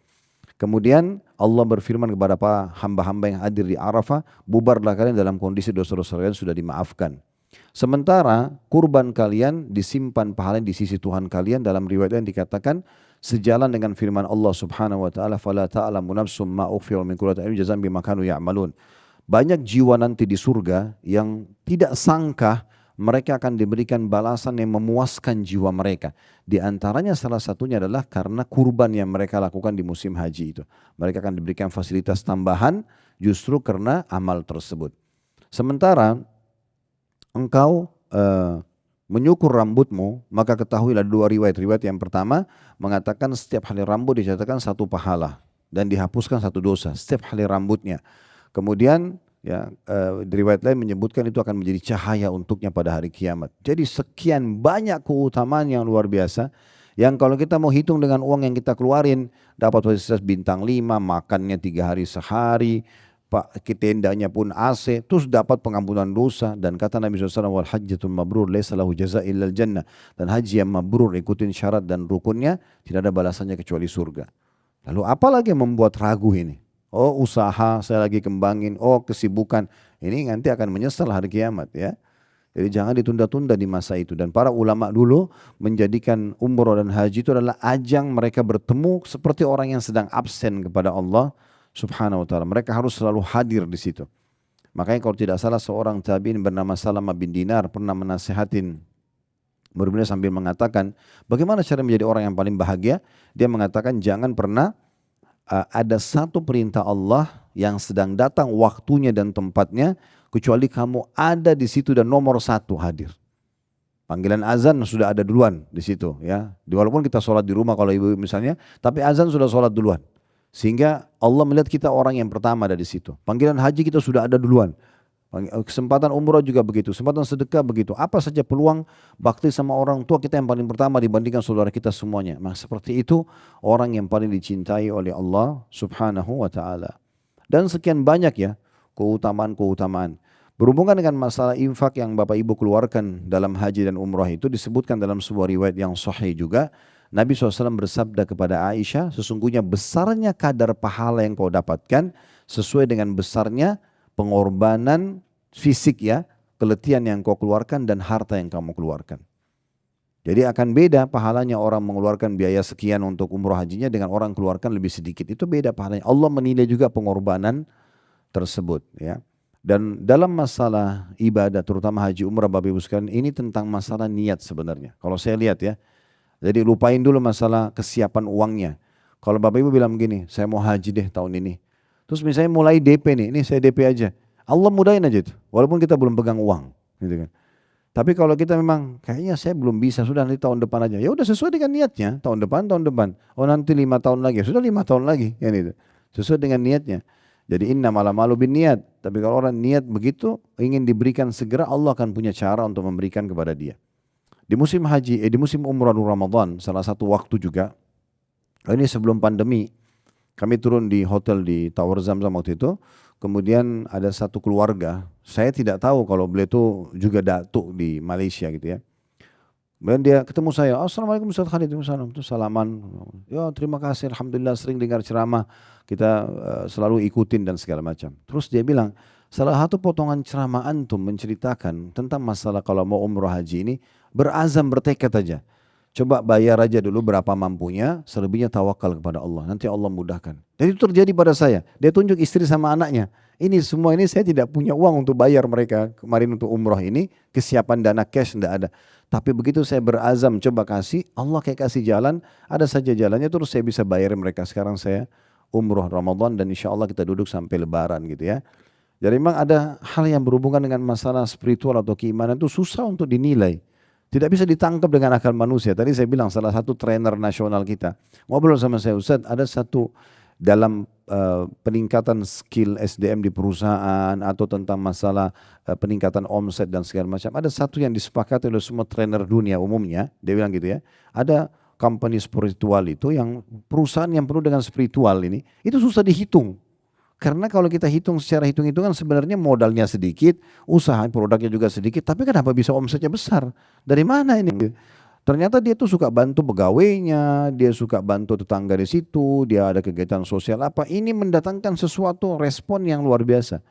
Kemudian Allah berfirman kepada para hamba-hamba yang hadir di Arafah, bubarlah kalian dalam kondisi dosa-dosa kalian sudah dimaafkan. Sementara kurban kalian disimpan pahalanya di sisi Tuhan kalian, dalam riwayat yang dikatakan sejalan dengan firman Allah Subhanahu wa taala, fala ta'lamu nafsum ma ukhfiya min qurrati a'yun jazaa'an bima kanu ya'malun. Banyak jiwa nanti di surga yang tidak sangka mereka akan diberikan balasan yang memuaskan jiwa mereka. Di antaranya salah satunya adalah karena kurban yang mereka lakukan di musim haji itu. Mereka akan diberikan fasilitas tambahan justru karena amal tersebut. Sementara engkau menyukur rambutmu, maka ketahuilah 2 riwayat. Riwayat yang pertama mengatakan setiap helai rambut dicatatkan 1 pahala dan dihapuskan 1 dosa setiap helai rambutnya. Kemudian ya, riwayat lain menyebutkan itu akan menjadi cahaya untuknya pada hari kiamat. Jadi sekian banyak keutamaan yang luar biasa, yang kalau kita mau hitung dengan uang yang kita keluarin, dapat fasilitas bintang 5, makannya 3 hari sehari, Pak, tendanya pun AC, terus dapat pengampunan dosa. Dan kata Nabi SAW, wal hajjatul mabrur laysa lahu jaza illal jannah. Dan haji yang mabrur ikutin syarat dan rukunnya, tidak ada balasannya kecuali surga. Lalu apalagi yang membuat ragu ini? Oh, usaha saya lagi kembangin, oh kesibukan. Ini nanti akan menyesal hari kiamat ya. Jadi jangan ditunda-tunda di masa itu. Dan para ulama dulu menjadikan umroh dan haji itu adalah ajang mereka bertemu seperti orang yang sedang absen kepada Allah Subhanahu wa ta'ala. Mereka harus selalu hadir di situ. Makanya kalau tidak salah seorang tabi'in bernama Salamah bin Dinar pernah menasihatin murid-muridnya sambil mengatakan, bagaimana cara menjadi orang yang paling bahagia? Dia mengatakan jangan pernah ada satu perintah Allah yang sedang datang waktunya dan tempatnya kecuali kamu ada di situ dan nomor satu hadir. Panggilan azan sudah ada duluan di situ ya. Walaupun kita sholat di rumah kalau ibu misalnya, tapi azan sudah sholat duluan. Sehingga Allah melihat kita orang yang pertama ada di situ. Panggilan haji kita sudah ada duluan. Kesempatan umrah juga begitu, kesempatan sedekah begitu. Apa saja peluang bakti sama orang tua kita yang paling pertama dibandingkan saudara kita semuanya. Nah seperti itu orang yang paling dicintai oleh Allah Subhanahu wa ta'ala. Dan sekian banyak ya keutamaan-keutamaan. Berhubungan dengan masalah infak yang Bapak Ibu keluarkan dalam haji dan umrah itu disebutkan dalam sebuah riwayat yang sahih juga. Nabi SAW bersabda kepada Aisyah, sesungguhnya besarnya kadar pahala yang kau dapatkan sesuai dengan besarnya pengorbanan fisik ya, keletihan yang kau keluarkan dan harta yang kamu keluarkan. Jadi akan beda pahalanya orang mengeluarkan biaya sekian untuk umrah hajinya dengan orang keluarkan lebih sedikit. Itu beda pahalanya. Allah menilai juga pengorbanan tersebut ya. Dan dalam masalah ibadah terutama haji umrah Bapak Ibu sekalian ini tentang masalah niat sebenarnya. Kalau saya lihat ya. Jadi lupain dulu masalah kesiapan uangnya. Kalau Bapak Ibu bilang begini, saya mau haji deh tahun ini. Terus misalnya mulai DP nih, ini saya DP aja. Allah mudahin aja itu, walaupun kita belum pegang uang. Gitu kan. Tapi kalau kita memang kayaknya saya belum bisa, sudah nanti tahun depan aja. Ya udah sesuai dengan niatnya, tahun depan. Oh nanti 5 tahun lagi, sudah 5 tahun lagi. Ya itu. Sesuai dengan niatnya. Jadi innamal a'malu binniyat. Tapi kalau orang niat begitu, ingin diberikan segera, Allah akan punya cara untuk memberikan kepada dia. Di musim haji, di musim umrah Ramadan, salah satu waktu juga, ini sebelum pandemi, kami turun di hotel di Tower Zamzam waktu itu, kemudian ada satu keluarga, saya tidak tahu kalau beliau itu juga datuk di Malaysia gitu ya. Kemudian dia ketemu saya, Assalamualaikum Ustaz Khalid, terus salaman, ya terima kasih, Alhamdulillah sering dengar ceramah, kita selalu ikutin dan segala macam. Terus dia bilang, salah satu potongan ceramah antum menceritakan tentang masalah kalau mau umrah haji ini, berazam bertekad aja. Coba bayar aja dulu berapa mampunya, selebihnya tawakal kepada Allah. Nanti Allah mudahkan. Dan itu terjadi pada saya. Dia tunjuk istri sama anaknya. Ini semua ini saya tidak punya uang untuk bayar mereka kemarin untuk umrah ini. Kesiapan dana cash tidak ada. Tapi begitu saya berazam coba kasih, Allah kayak kasih jalan. Ada saja jalannya terus saya bisa bayar mereka. Sekarang saya umrah Ramadan dan insya Allah kita duduk sampai lebaran gitu ya. Jadi memang ada hal yang berhubungan dengan masalah spiritual atau keimanan itu susah untuk dinilai. Tidak bisa ditangkap dengan akal manusia. Tadi saya bilang salah satu trainer nasional kita. Ngobrol sama saya, Ustaz, ada satu dalam peningkatan skill SDM di perusahaan atau tentang masalah peningkatan omset dan segala macam. Ada satu yang disepakati oleh semua trainer dunia umumnya. Dia bilang gitu ya. Ada company spiritual itu yang perusahaan yang penuh dengan spiritual ini. Itu susah dihitung. Karena kalau kita hitung secara hitung-hitungan sebenarnya modalnya sedikit, usaha produknya juga sedikit, tapi kenapa bisa omsetnya besar? Dari mana ini? Ternyata dia tuh suka bantu pegawainya, dia suka bantu tetangga di situ, dia ada kegiatan sosial apa. Ini mendatangkan sesuatu respon yang luar biasa.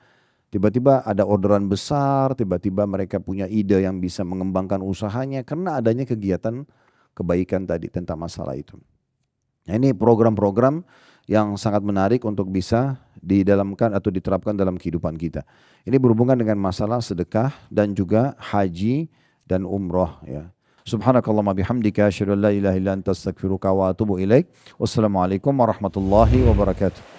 Tiba-tiba ada orderan besar, tiba-tiba mereka punya ide yang bisa mengembangkan usahanya karena adanya kegiatan kebaikan tadi tentang masalah itu. Nah, ini program-program yang sangat menarik untuk bisa didalamkan atau diterapkan dalam kehidupan kita. Ini berhubungan dengan masalah sedekah dan juga haji dan umrah ya. Subhanakallahumma bihamdika asyhadu an la ilaha illa anta astaghfiruka wa atubu ilaik. Wassalamualaikum warahmatullahi wabarakatuh.